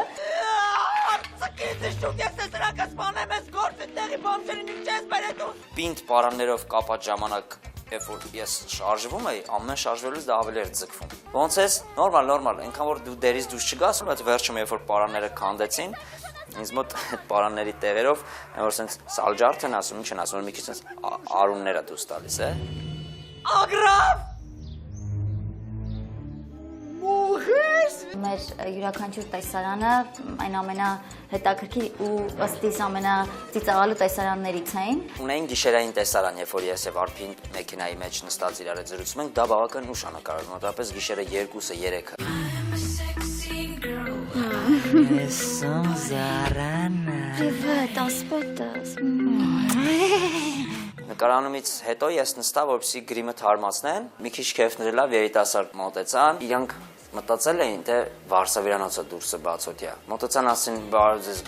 Պինդ պարաններով կապած ժամանակ Երբ որ ես շարժվում էի, ամեն շարժվելուց դա ավելի էր ձգվում։ Ոնց էս, նորմալ, այնքան որ դու դերից դուրս չգաս, բայց վերջում երբ որ պարանները քանդեցին, ինձ մոտ այդ պարանների տեղերով, որ սենց սալջարդ են ասում, ինչ են ասում, որ մի քիչ սենց արուններ է դուրս տալիս, է։ Ագրավ! Մուղես! Մեր յուրաքանչյուր տեսարանը այն ամենահետաքրքիր ու ըստ իս ամենածիծաղալու տեսարաններից էին։ Ունեին գիշերային տեսարան, երբ որ ես եւ Արփին մեքենայի մեջ նստած իրար հետ զրուցում ենք, դա բավական ուշ է նկարվում, մոտավորապես գիշերը 2-ը 3-ը։ Привет, ասպետս։ Նկարանումից հետո ես նստա, որպեսզի գրիմը թարմացնեն, մի քիչ քեֆներելով երիտասարդ մոտեցան, իրանք մտածել էին, թե Վարշավյանոցը դուրսը բացօթյա։ Մոտեցան ասին, բարև ձեզ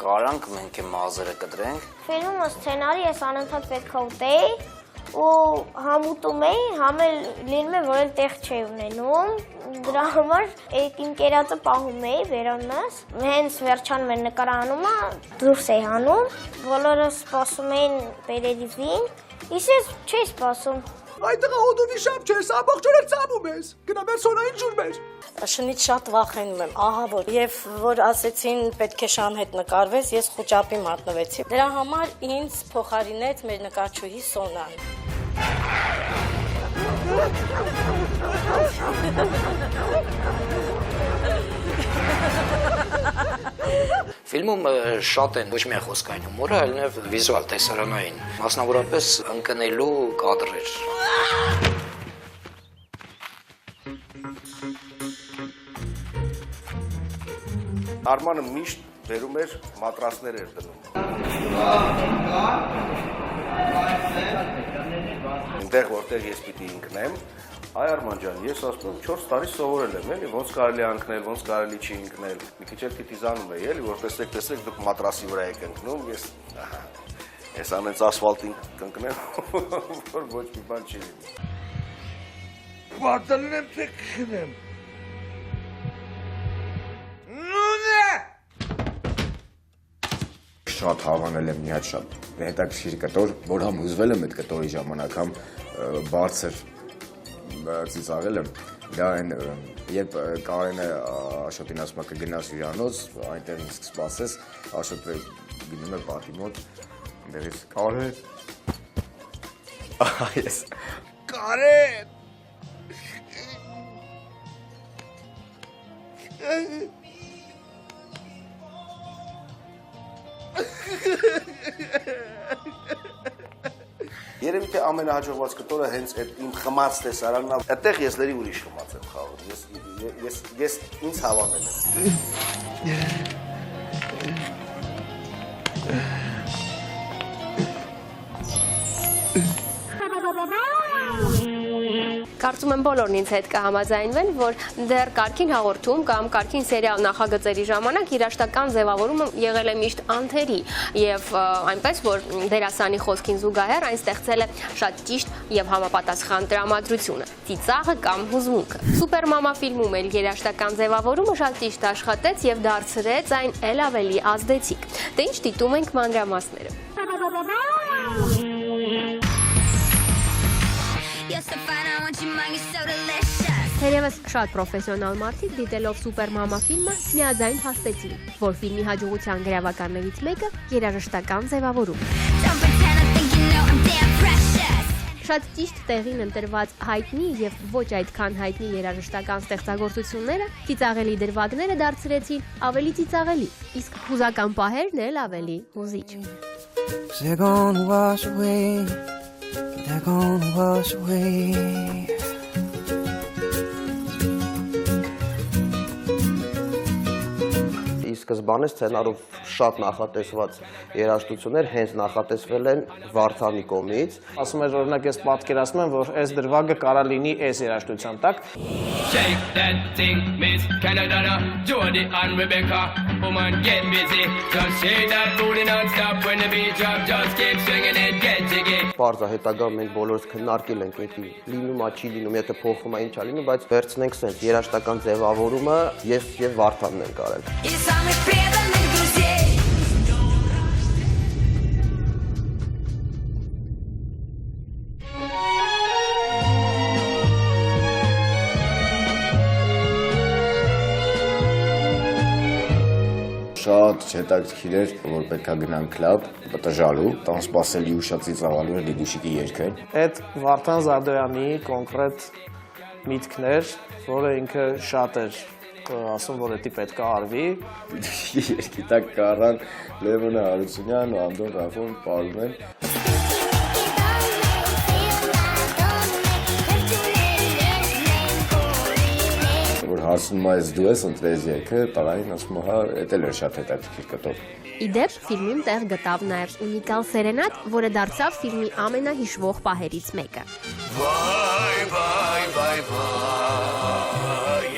կարանք մենք է մազերը կտրենք։ Ֆիլմը սցենարի ես անընդհատ պետք է ուտեի ու համուտում էի, համ էլ լինում է, որ էլ տեղ չէի ունենում, դրա համար իմ կերածը պահում էի վերոննս, հենց վերջանում էր նկարանումը, դուրս էի հանում, բոլորը սպասում էին պերերիվին, ես չէի սպասում։ Այդտեղ հոդովի շապ չես, ամբողջ օրը ծամում ես, գնա մեր սոնային ջուրմ էր։ Շնից շատ վախենում եմ, ահա որ, եւ որ ասեցին պետք է շան հետ նկարվես, ես խոճապի մատնվեցի։ Դրա համար ինձ փոխարինեց մեր նկարչուհի Սոնան։ Ֆիլմում շատ են ոչ միայն խոսքային հումորը, այլ նաև վիզուալ տեսարանային, մասնավորապես ընկնելու կադրեր։ Արմանը միշտ բերում էր մատրասներ էր դնում։ Այնտեղ որտեղ ես պիտի ընկնեմ, այ Արման ջան, ես ասում եմ 4 տարի սովորել եմ, էլի, ոնց կարելի է ընկնել, ոնց կարելի չի ընկնել։ Մի քիչ էլ քիթիզանում էի, էլի, որ տեսեք, դուք մատրասի վրա եք ընկնում, ես ամենից ասֆալտին կընկնեմ, որ ոչ մի բան չի լինի։ Պատալին եմ թե քնեմ։ Նունե! Շատ հավանել եմ մի հատ շատ հետաքրքիր կտոր, որ համ ուզվել եմ այդ կտորի ժամանակ, համ բարձր ծիծաղել եմ, դա այն, երբ Կարենը Աշոտին ասում է կգնաս հյուրանոց, այնտեղ ինձ կսպասես, Աշոտը գնում է պատի մոտ, այնտեղից Կարեն, ես, Կարեն! Երևի թե ամենահաջողված կտորը հենց այդ իմ խմած տեսարանն է, այդտեղ ես լրի ուրիշ խմած եմ խաղում, ես ինձ հավանել եմ։ Կարծում եմ բոլորն ինձ հետ կհամաձայնվեն, որ դեռ կարգին հաղորդում կամ կարգին սերիալ նախագծերի ժամանակ երաժշտական ձևավորումը եղել է միշտ անթերի եւ այնպես որ դերասանի խոսքին զուգահեռ այն ստեղծել է շատ ճիշտ եւ համապատասխան տրամադրությունը, ծիծաղը կամ հուզմունքը։ Սուպեր մամա ֆիլմում էլ երաժշտական ձևավորումը շատ ճիշտ աշխատեց եւ դարձրեց այն էլ ավելի ազդեցիկ։ Դե ինչ դիտում ենք մանրամասները։ Թերևս շատ պրոֆեսիոնալ մարդիկ դիտելով Սուպեր մամա ֆիլմը միաձայն փաստեցին, որ ֆիլմի հաջողության գրավականներից մեկը երաժշտական ձևավորում։ Շատ ճիշտ տեղին ընտրված հայտնի եւ ոչ այդքան հայտնի երաժշտական ստեղծագործությունները ծիծաղելի դրվագները դարձրեցին ավելի ծիծաղելի, իսկ հուզական պահերն էլ ավելի հուզիչ։ They're gonna wash away. They're gonna wash away. Սկզբանե սցենարով շատ նախատեսված երաժշտություններ հենց նախատեսվել են Վարդանի կողմից։ Ասում էր օրինակ ես պատկերացնում եմ, որ այս դրվագը կարա լինի այս երաժշտության տակ։ Shake that thing, Miss Canada, Jody and Rebecca. Woman, get busy. Just shake that booty non-stop when the beat drop. Just keep swinging it, get jiggy. Պարզա հետագա մենք բոլորս քննարկել ենք ինքնի լինում, չի լինում, եթե փոխվում է, ինչա լինում, բայց վերցնենք սենց երաժշտական ձևավորումը ես եւ Վարդանն ենք արել։ շատ հետաքրքիր էր, որ պետքա գնան կլաբ, պտժալու, տանսպասելի ու շատ ծիծաղալու էր Լիդուշիկի երգը։ Այդ Վարդան Զադոյանի կոնկրետ միտքն էր, որը ինքը շատ էր ասում, որ դա պետք է արվի։ Լիդուշիկի երգի տակ կառան Լևոնը Հարությունյան ու Անդոն Ռաֆոն պարում են։ Որ հարցնում ես դու ես ընտրես երգը, տղային ասում է, հա, դա էլ էր շատ հետաքրքիր կտոր։ Իդեպ ֆիլմում տեղ գտավ նաև ունիկալ սերենադ, որը դարձավ ֆիլմի ամենահիշվող պահերից մեկը։ Վայ, վայ, վայ, վայ,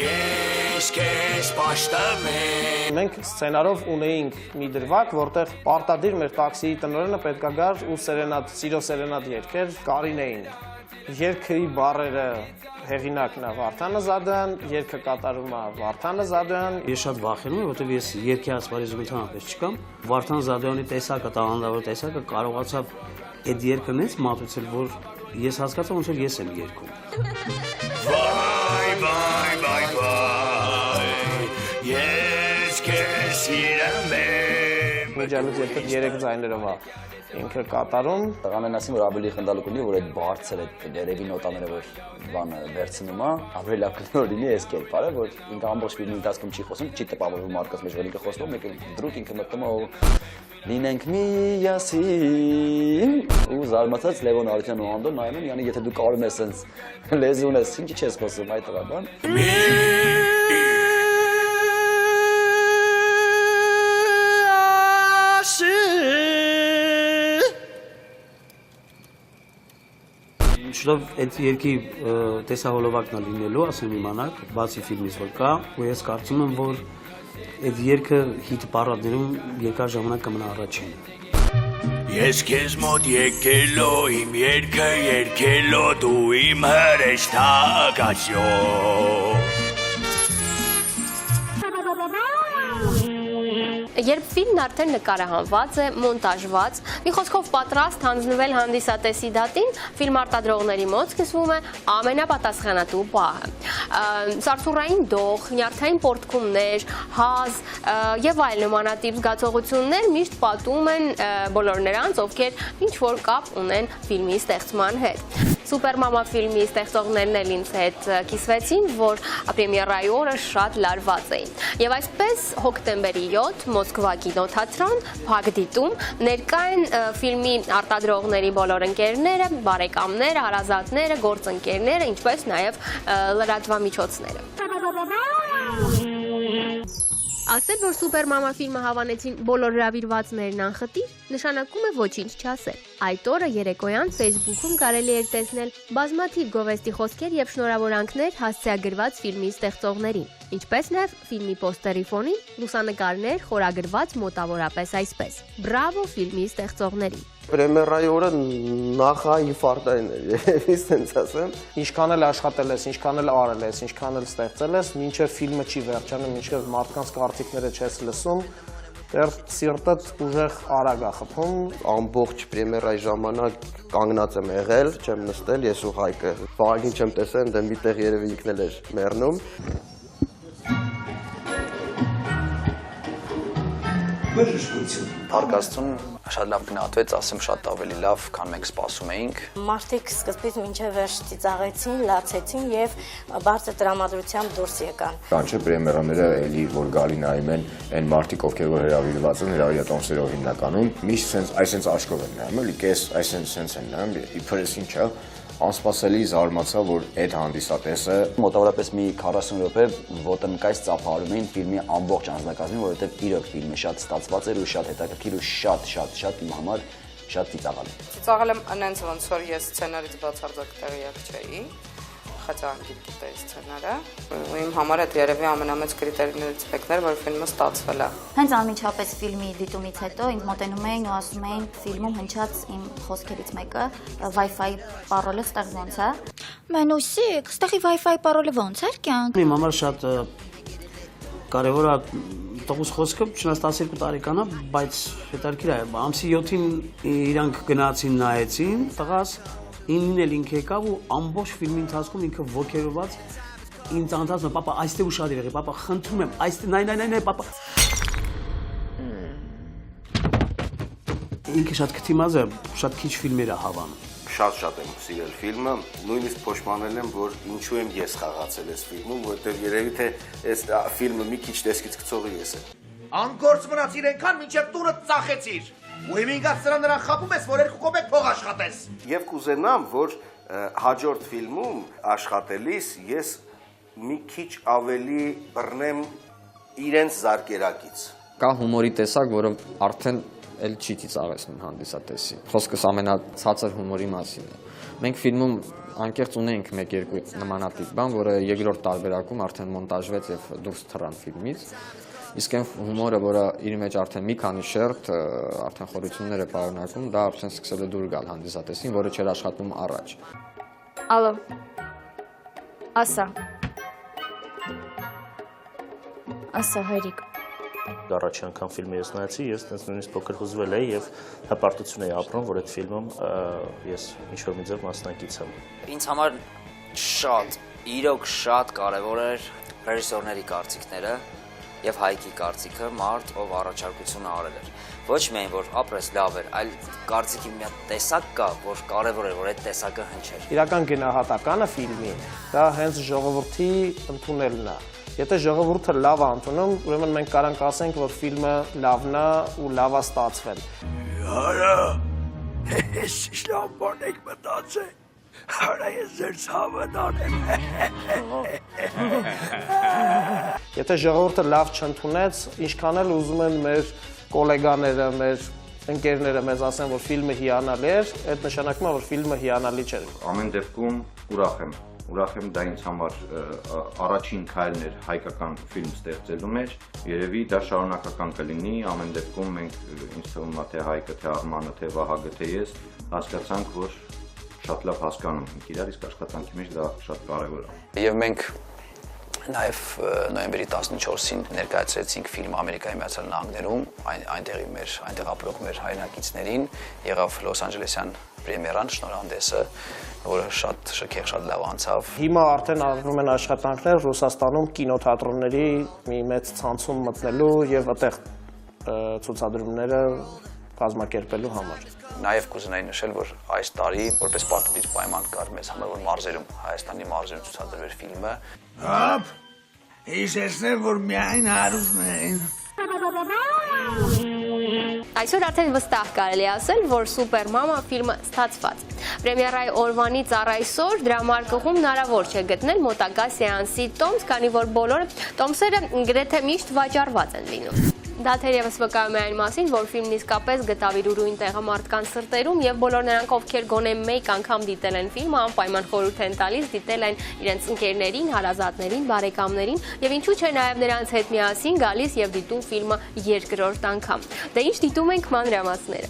ես քեզ պաշտում եմ։ Մենք սցենարով ունեինք մի դրվագ, որտեղ պարտադիր մեր տաքսիի տնօրենը պետքա գար ու սերենադ, սիրո սերենադ երգեր Կարինեին։ Երգի բառերը հեղինակն է Վարդանը Զադոյան, երգը կատարում է Վարդանը Զադոյան։ Ես շատ վախենում եմ, որովհետև ես երգի ասպարեզում ընդհանրապես չկամ։ Վարդան Զադոյանի տեսակը, տաղանդավոր տեսակը կարողացավ այդ երգը նենց մատուցել, որ ես հասկացա, ոնց որ ես եմ երգում։ Վայ, վայ, վայ, վայ, ես քեզ սիրում եմ։ Միջալուց երգը 3 ձայներով է ինքը կատարում։ Տղաներն ասին, որ ավելի խնդալուկ ունի, որ այդ բարձր այդ երևի նոտաները, որ բանը վերցնում է, ավելի լավ կլինի լինի այս կերպարը, որ ինքը ամբողջ ֆիլմի ընթացքում չի խոսում, չի տպավորվում մարդկանց մեջ, որ ինքը խոսում, մեկ դրուկ ինքը մտնում է ու լինենք միասին ու զարմացած Լևոն Հարությունյանն ու Անդոն նայում են, yəni եթե դու կարում ես sense լեզու ունես, ինչի՞ չես խոսում այդ տղան։ Շուտով այդ երգի տեսահոլովակն է լինելու, ասեմ իմանաք, բացի ֆիլմից որ կա, ու ես կարծում եմ, որ այդ երգը հիթ պարադներում երկար ժամանակ կմնա առաջին։ Ես քեզ մոտ եկելով իմ երգը երգելով դու իմ հրեշտակացյո։ Երբ ֆիլմն արդեն նկարահանված է, մոնտաժված, մի խոսքով պատրաստ հանձնվել հանդիսատեսի դատին, ֆիլմ արտադրողների մոտ սկսվում է ամենապատասխանատու պահը։ Սարսուռային դող, նյարդային պոռթկումներ, հազ եւ այլ նմանատիպ զգացողություններ միշտ պատում են բոլոր նրանց, ովքեր ինչ-որ կապ ունեն ֆիլմի ստեղծման հետ։ Սուպեր մամա ֆիլմի ստեղծողներն էլ ինձ հետ կիսվեցին, որ պրեմիերայի օրը շատ լարված էին։ Եվ այսպես հոկտեմբերի 7 Մոսկվա կինոթատրոն, փակ դիտում, ներկա են ֆիլմի արտադրողների բոլոր ընկերները, բարեկամները, հարազատները, գործընկերները, ինչպես նաև լրատվամիջոցները։ Ասել, որ Սուպեր մամա ֆիլմը հավանեցին բոլոր հրավիրվածներն անխտիր, նշանակում է ոչինչ չասել։ Այդ օրը երեկոյան Facebook-ում կարելի էր տեսնել բազմաթիվ գովեստի խոսքեր եւ շնորհավորանքներ հասցեագրված ֆիլմի ստեղծողներին, ինչպես նաև ֆիլմի պոստերի ֆոնին լուսանկարներ խորագրված մոտավորապես այսպես. Բրավո ֆիլմի ստեղծողներին։ Պրեմիերայի օրը նախա ինֆարկտային էր, ես տենց ասեմ։ Ինչքան էլ աշխատել ես, ինչքան էլ արել ես, ինչքան էլ ստեղծել ես, մինչև ֆիլմը չի վերջանում, մինչև մարդկանց կարծիքները չես լսում, դեռ սիրտդ ուժեղ արագ է խփում։ Ամբողջ պրեմիերայի ժամանակ կանգնած եմ եղել, չեմ նստել, ես ու Հայկը։ Վաղին չեմ տեսել, դե մի տեղ երևի ինքն էլ էր մեռնում։ Փառքաստուն շատ լավ գնահատվեց, ասեմ շատ ավելի լավ, քան մենք սպասում էինք։ Մարդիկ սկզբից մինչև վերջ ծիծաղեցին, լացեցին եւ բարձր տրամադրությամբ դուրս եկան։ Կանչե պրեմիերաները էլի որ գալի նայում են այն մարդիկ, ովքեր որ հրավիրված են հրավիրատոմսերով հիմնականում, միշտ այսպես աշկով են նայում, էլի կես այսպես են նայում, իբրես ինչա անսպասելի զարմացա, որ այդ հանդիսատեսը մոտավորապես մի 40 րոպե ոտնկայս ծափարում էին ֆիլմի ամբողջ անձնակազմին, որովհետև իրոք ֆիլմը շատ ստացված էր ու շատ հետաքրքիր ու շատ իմ համար շատ ծիծաղալի։ Ծիծաղել եմ այնց ոնց որ ես սցենարից բացարձակ տեղյակ չէի, хотя գիտեի սցենարը։ Ու իմ համար այդ երևի ամենամեծ կրիտերիներից մեկն էր, որ ֆիլմը ստացվել է։ Հենց անմիջապես ֆիլմի դիտումից հետո ինձ մոտենում էին ու ասում էին ֆիլմում հնչած իմ խոսքերից մեկը Wi-Fi պարոլը ստեղ ոնց է։ Մանուսիկ, ստեղի Wi-Fi պարոլը ոնց էր կյանք։ Իմ համար շատ կարևոր է տղուս խոսքը, չնայած 12 տարեկան է, բայց հետաքրքիր է, ամսի 7-ին իրանք գնացին նայեցին, տղաս 9-ին էլ ինքը եկավ ու ամբողջ ֆիլմի ընթացքում ինքը ոգևորված ինձ անդրադարձում է, պապա, այստեղ ուշադիր եղի, պապա, խնդրում եմ, այստեղ, նայ, պապա։ ինքը շատ քթիմազ է, շատ քիչ ֆիլմեր է հավանում։ Շատ եմ սիրել ֆիլմը, նույնիսկ փոշմանել եմ, որ ինչու եմ ես խաղացել այս ֆիլմում, որովհետև երևի թե այս ֆիլմը մի քիչ տեսքից գցողը ես եմ։ Անգործ մնացիր այնքան, մինչև տունը ծախեցիր։ Ու իմ ինքս նրան խապում ես, որ 2 կոպեկ փող աշխատես։ Եվ կուզենամ, որ հաջորդ ֆիլմում աշխատելիս ես մի քիչ ավելի բռնեմ իրենց զարկերակից։ Կա հումորի տեսակ, որը արդեն էլ չի ծիծաղեցնում հանդիսատեսի։ Խոսքս ամենացածր հումորի մասին է։ Մենք ֆիլմում անկեղծ ունենք 1-2 նմանատիպ բան, որը երկրորդ տարբերակում արդեն մոնտաժվեց եւ դուրս թռան ֆիլմից։ Իսկ այն հումորը, որը իր մեջ արդեն մի քանի շերտ, արդեն խորություններ է պարունակում, դա արդեն սկսել է դուր գալ հանդիսատեսին, որը չէր աշխատում առաջ։ Ալո։ Ասա հայրիկ։ Առաջի անգամ ֆիլմը ես նայեցի, ես տենց նույնիսկ փոքր հուզվել էի եւ հպարտություն էի ապրում, որ այդ ֆիլմում ես ինչ-որ մի ձև մասնակից եմ։ Ինձ համար իրոք շատ կարևոր էր ռեժիսորների կարծիքները եւ Հայկի կարծիքը, մարդ, ով առաջարկությունը արել էր։ Ոչ միայն որ ապրես լավ էր, այլ կարծիքի մի հատ տեսակ կա, որ կարևոր էր, որ այդ տեսակը հնչեր։ Իրական գնահատականը ֆիլմի դա հենց ժողովրդի ընդունելն է։ Եթե ժողովուրդը լավ է ընդունում, ուրեմն մենք կարանք ասենք, որ ֆիլմը լավն է ու լավ է ստացվել։ Արա, ես լավ բան եք մտածել։ Արա ես ձեր ցավը դանեմ։ Եթե ժողովուրդը լավ չընդունեց, ինչքան էլ ուզում են մեր գոլեգաները, մեր ընկերները մեզ ասեն, որ ֆիլմը հիանալի էր, այդ նշանակում է, որ ֆիլմը հիանալի չէր։ Ամեն դեպքում ուրախ եմ, դա ինձ համար առաջին քայլն էր հայկական ֆիլմ ստեղծելու մեջ, երևի դա շարունակական կլինի, ամեն դեպքում մենք ինձ թվում է թե Հայկը, թե Արմանը, թե Վահագը, թե ես հասկացանք, որ շատ լավ հասկանում ենք իրար, իսկ աշխատանքի մեջ դա շատ կարևոր է։ Եվ մենք նաև նոյեմբերի 14-ին ներկայացրեցինք ֆիլմ Ամերիկայի Միացյալ Նահանգներում, այնտեղ ապրող մեր հայրենակիցներին, եղավ Լոս Անջելեսյան պրեմիերան, շնորհանդեսը, որը շատ շքեղ, շատ լավ անցավ։ Հիմա արդեն արվում են աշխատանքներ Ռուսաստանում կինոթատրոնների մի մեծ ցանցում մտնելու եւ այդտեղ ցուցադրումները կազմակերպելու համար։ Նաև կուզենայի նշել, որ այս տարի որպես պարտադիր պայման կար մեզ համար, որ մարզերում, Հայաստանի մարզերում ցուցադրվեր ֆիլմը։ Հապ, հիշեցնեմ, որ միայն հարուզն են։ Այսօր արդեն վստահ կարելի ասել, որ Սուպեր մամա ֆիլմը ստացված։ Պրեմիերայի օրվանից առ այսօր դրամարկղում հնարավոր չէ գտնել մոտակա սեանսի տոմս, քանի որ բոլոր տոմսերը գրեթե միշտ վաճառված են լինում։ Դա թերևս վկայում է այն մասին, որ ֆիլմն իսկապես գտավ իր ուրույն տեղը մարդկանց սրտերում եւ բոլոր նրանք, ովքեր գոնե մեկ անգամ դիտել են ֆիլմը, անպայման խորհուրդ են տալիս դիտել այն իրենց ընկերներին, հարազատներին, բարեկամներին եւ ինչու՞ չէ նաեւ նրանց հետ միասին գալիս եւ դիտում ֆիլմը երկրորդ անգամ։ Դե ինչ դիտում ենք մանրամասները։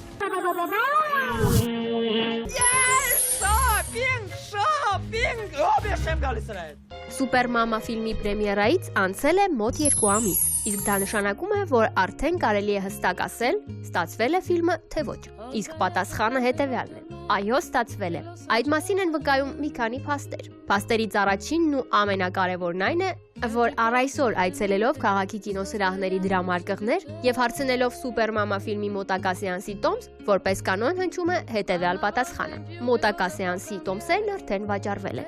Շոփինգ, ով եմ գալիս այդ։ Սուպեր մամա ֆիլմի պրեմիերայից անցել է մոտ 2 ամիս, իսկ դա նշանակում է, որ արդեն կարելի է հստակ ասել, ստացվել է ֆիլմը, թե ոչ։ Իսկ պատասխանը հետևյալն է. այո, ստացվել է։ Այդ մասին են վկայում մի քանի փաստեր։ Փաստերից առաջինն ու ամենակարևորն այն է, որ առ այսօր այցելելով քաղաքի կինոսրահների դրամարկղներ եւ հարցնելով Սուպեր մամա ֆիլմի մոտակա սեանսի տոմս, որպես կանոն հնչում է հետևյալ պատասխանը. մոտակա սեանսի տոմսերն արդեն վաճառվել են։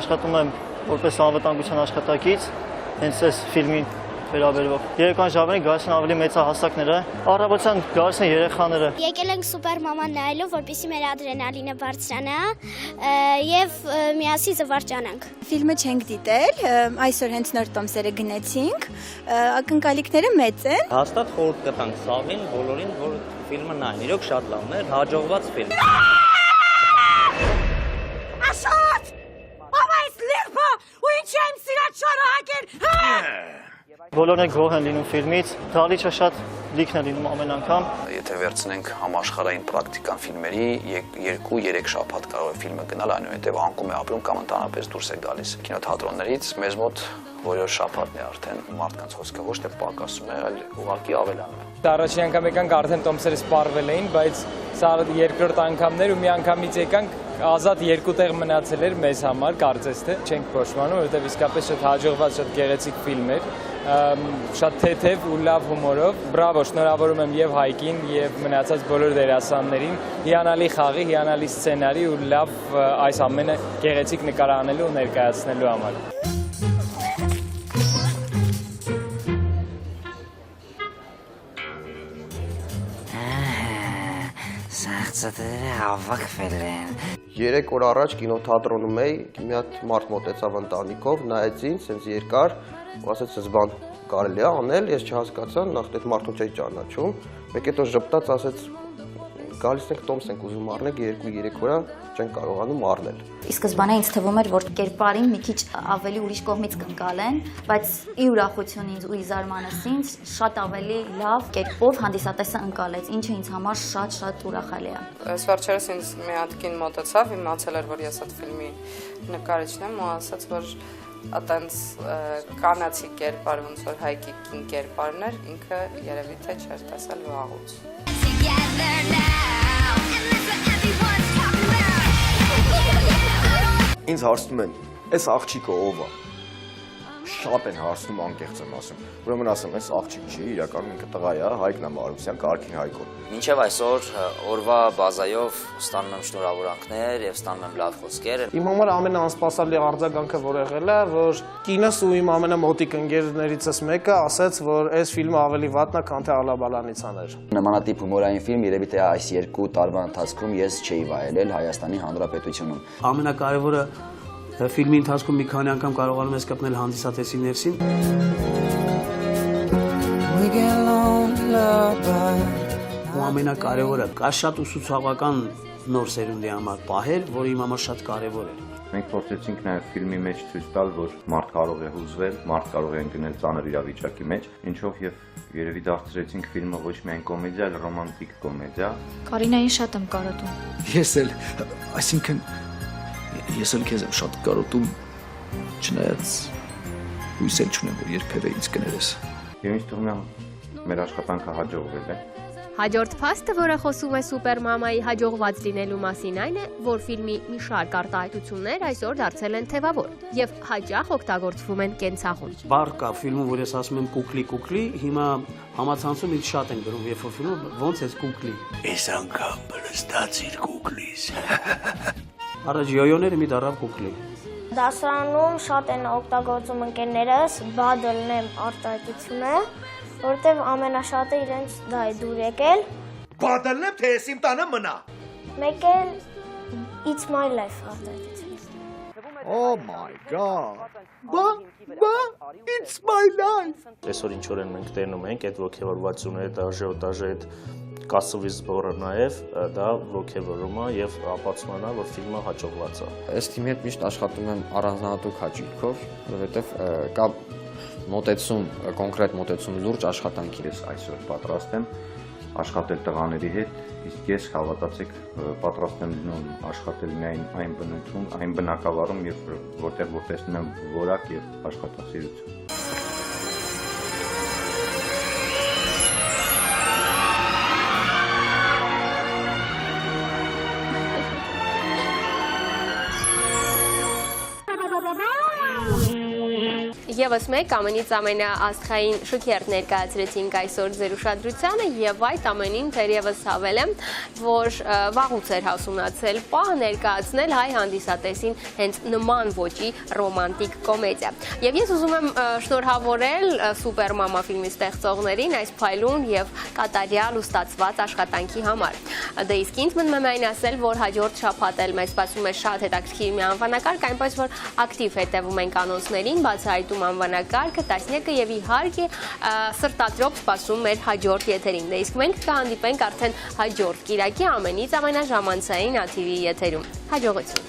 Աշխատում եմ որպես անվտանգության աշխատակից, հենց այս ֆիլմին վերաբերվող։ Երեկոյան ժամերին գալիս են ավելի մեծահասակները, առավոտյան գալիս են երեխաները։ Եկել ենք Սուպեր մաման նայելու, որպեսզի մեր ադրենալինը բարձրանա եւ միասին զվարճանանք։ Ֆիլմը չենք դիտել, այսօր հենց նոր տոմսերը գնեցինք, ակնկալիքները մեծ են։ Հաստատ խորհուրդ կտանք սաղին բոլորին, որ ֆիլմը նայեն, իրոք շատ լավն էր, հաջողված ֆիլմ։ Աշոտ! Բաբա ես լիրպա, ու ինչ եմ սիրած շարահակեր, Բոլորն է գոհ են լինում ֆիլմից, դալիճը շատ լիքն է լինում ամեն անգամ։ Եթե վերցնենք համաշխարհային պրակտիկան ֆիլմերի, 2-3 շաբաթ կարող է ֆիլմը գնալ, այնուհետև անկում է ապրում կամ ընդհանրապես դուրս է գալիս կինոթատրոններից, մեզ մոտ որոշ շաբաթն է արդեն մարդկանց խոսքը ոչ թե պակասում է, այլ ուղղակի ավելանում է։ Առաջին անգամ եկանք արդեն տոմսերը սպառվել էին, բայց սա երկրորդ անգամն էր ու մի անգամից եկանք Ազատ երկու տեղ մնացել էր մեզ համար, կարծես թե չենք փոշմանում, որովհետև իսկապես շատ հաջողված, շատ գեղեցիկ ֆիլմ էր, շատ թեթև ու լավ հումորով։ Բրավո, շնորհավորում եմ եւ Հայկին եւ մնացած բոլոր դերասաններին, հիանալի խաղի, հիանալի սցենարի ու լավ այս ամենը գեղեցիկ նկարանելու ու ներկայացնելու համար։ Սաղցատերը հավաքվել են։ 3 օր առաջ կինոթատրոնում էի, մի հատ մարդ մոտեցավ ընտանիքով, նայեց ինձ, sense երկար, ու ասեց, «Այս բան կարելի է անել», ես չհասկացա, նախ այդ մարդուն չէի ճանաչում, մեկ հետո ժպտաց, ասեց, գալիս ենք տոմս ենք ուզում առնենք 2-3 օրա չենք կարողանում առնել։ Ի սկզբանե ինձ թվում էր, որ կերպարին մի քիչ ավելի ուրիշ կողմից կընկալեն, բայց ի ուրախություն ինձ ու ի զարմանս ինձ շատ ավելի լավ կերպով հանդիսատեսը ընկալեց, ինչը ինձ համար շատ ուրախալի է։ Այս վերջերս ինձ մի հատ կին մոտեցավ, իմացել էր, որ ես այդ ֆիլմի նկարիչն եմ ու ասաց, որ այտենց կանացի կերպար, ոնց որ Հայկի կին կերպարն էր, ինքը երևի թե չէր տեսել վաղուց։ Ինձ հարցնում են, այս աղջիկը ով է։ Շատ են հարցնում, անկեղծ եմ ասում։ Ուրեմն ասեմ, այս աղջիկ չի, իրականում ինքը տղա է, Հայկն է Մարուսյան, Կարքին Հայկոն։ Մինչև այսօր օրվա բազայով ստանում եմ շնորհավորանքներ եւ ստանում եմ լավ խոսքեր։ Իմ համար ամենաանսպասելի արձագանքը որ եղել է, որ կինս ու իմ ամենամոտիկ ընկերներիցս մեկը ասաց, որ այս ֆիլմը ավելի վատն է, քան թե Ալաբալանիցան էր։ Նմանատիպ հումորային ֆիլմ երևի թե այս 2 տարվա ընթացքում ես չէի վայելել Հայաստանի Հանրապետությունում։ Ամենակարևորը ֆիլմի ընթացքում մի քանի անգամ կարողանում ես կպնել հանդիսատեսի ներսին։ Ու ամենակարևորը կա շատ ուսուցողական նոր սերունդի համար պահեր, որը իմ համար շատ կարևոր է։ Մենք փորձեցինք նաև ֆիլմի մեջ ցույց տալ, որ մարդ կարող է հուզվել, մարդ կարող է ընկնել ծանր իրավիճակի մեջ, ինչով եւ երևի դարձրեցինք ֆիլմը ոչ միայն կոմեդիա, այլ ռոմանտիկ կոմեդիա։ Կարինային շատ եմ կարոտում։ Ես էլ, այսինքն ես էլ քեզ եմ շատ կարոտում, չնայած հույս էլ չունեմ, որ երբևէ ինձ կներես։ Եվ ինձ թվում է մեր աշխատանքը հաջողվել է։ Հաջորդ փաստը, որը խոսում է Սուպեր մամայի հաջողված լինելու մասին, այն է, որ ֆիլմի մի շարք արտահայտություններ այսօր դարձել են թևավոր եւ հաճախ օգտագործվում են կենցաղում։ Բառ կա ֆիլմում, որ ես ասում եմ կուկլի, հիմա համացանցում ինձ շատ են գրում, երբ որ ֆիլմը ոնց է կուկլի։ Այս անգամ բրստացիր կուկլիս։ Առաջ յոյոները մի դարավ կուկլի։ Դասարանում շատ են օգտագործում ընկերներս, բադլն եմ արտահայտությունը, որտեվ ամենաշատը իրենց դա է դուր եկել։ Բադլն եմ, թե ես իմ տանը մնա։ Մեկ էլ It's My Life արտահայտությունը։ Oh my god։ It's my life։ Այսօր ինչ որ մենք տենում ենք այդ ողջավորվածությունը, այդ արժեոտաժը, այդ կասովի զբորը նաև դա ողջևորում է եւ ապացուցում է, որ ֆիլմը հաջողված է։ Այս թիմի հետ միշտ աշխատում եմ առանձնահատուկ հաճույքով, որովհետեւ կա մոտեցում, կոնկրետ մոտեցում լուրջ աշխատանքի։ Ես այսօր պատրաստ եմ աշխատել տղաների հետ, իսկ ես հավատացեք պատրաստ եմ լինում աշխատել միայն այն բնույթում, այն բնակավարում, որտեղ որ տեսնում եմ որակ եւ աշխատասիրություն։ Եվս մեկ ամենից ամենաաստղային շքերթ ներկայացրեցինք այսօր ձեր ուշադրությանը եւ այդ ամենին թերևս հավել եմ, որ վաղուց էր հասունացել պահ ներկայացնել հայ հանդիսատեսին հենց նման ոճի ռոմանտիկ կոմեդիա։ Եվ ես ուզում եմ շնորհավորել Սուպեր մամա ֆիլմի ստեղծողներին այս փայլուն եւ կատարյալ ու ստացված աշխատանքի համար։ Դե իսկ ինձ մնում է այն ասել, որ հաջորդ շաբաթ էլ մեզ սպասում է շատ հետաքրքիր մի անվանակարգ, այնպես որ ակտիվ հետևում ենք անոնսներին, բացահայտում անվանակարգը, տասնյակը եւ իհարկե սրտատրոփ սպասում մեր հաջորդ եթերին։ Դե իսկ մենք կհանդիպենք արդեն հաջորդ կիրակի ամենից ամենաժամանցային ATV եթերում։ Հաջողություն։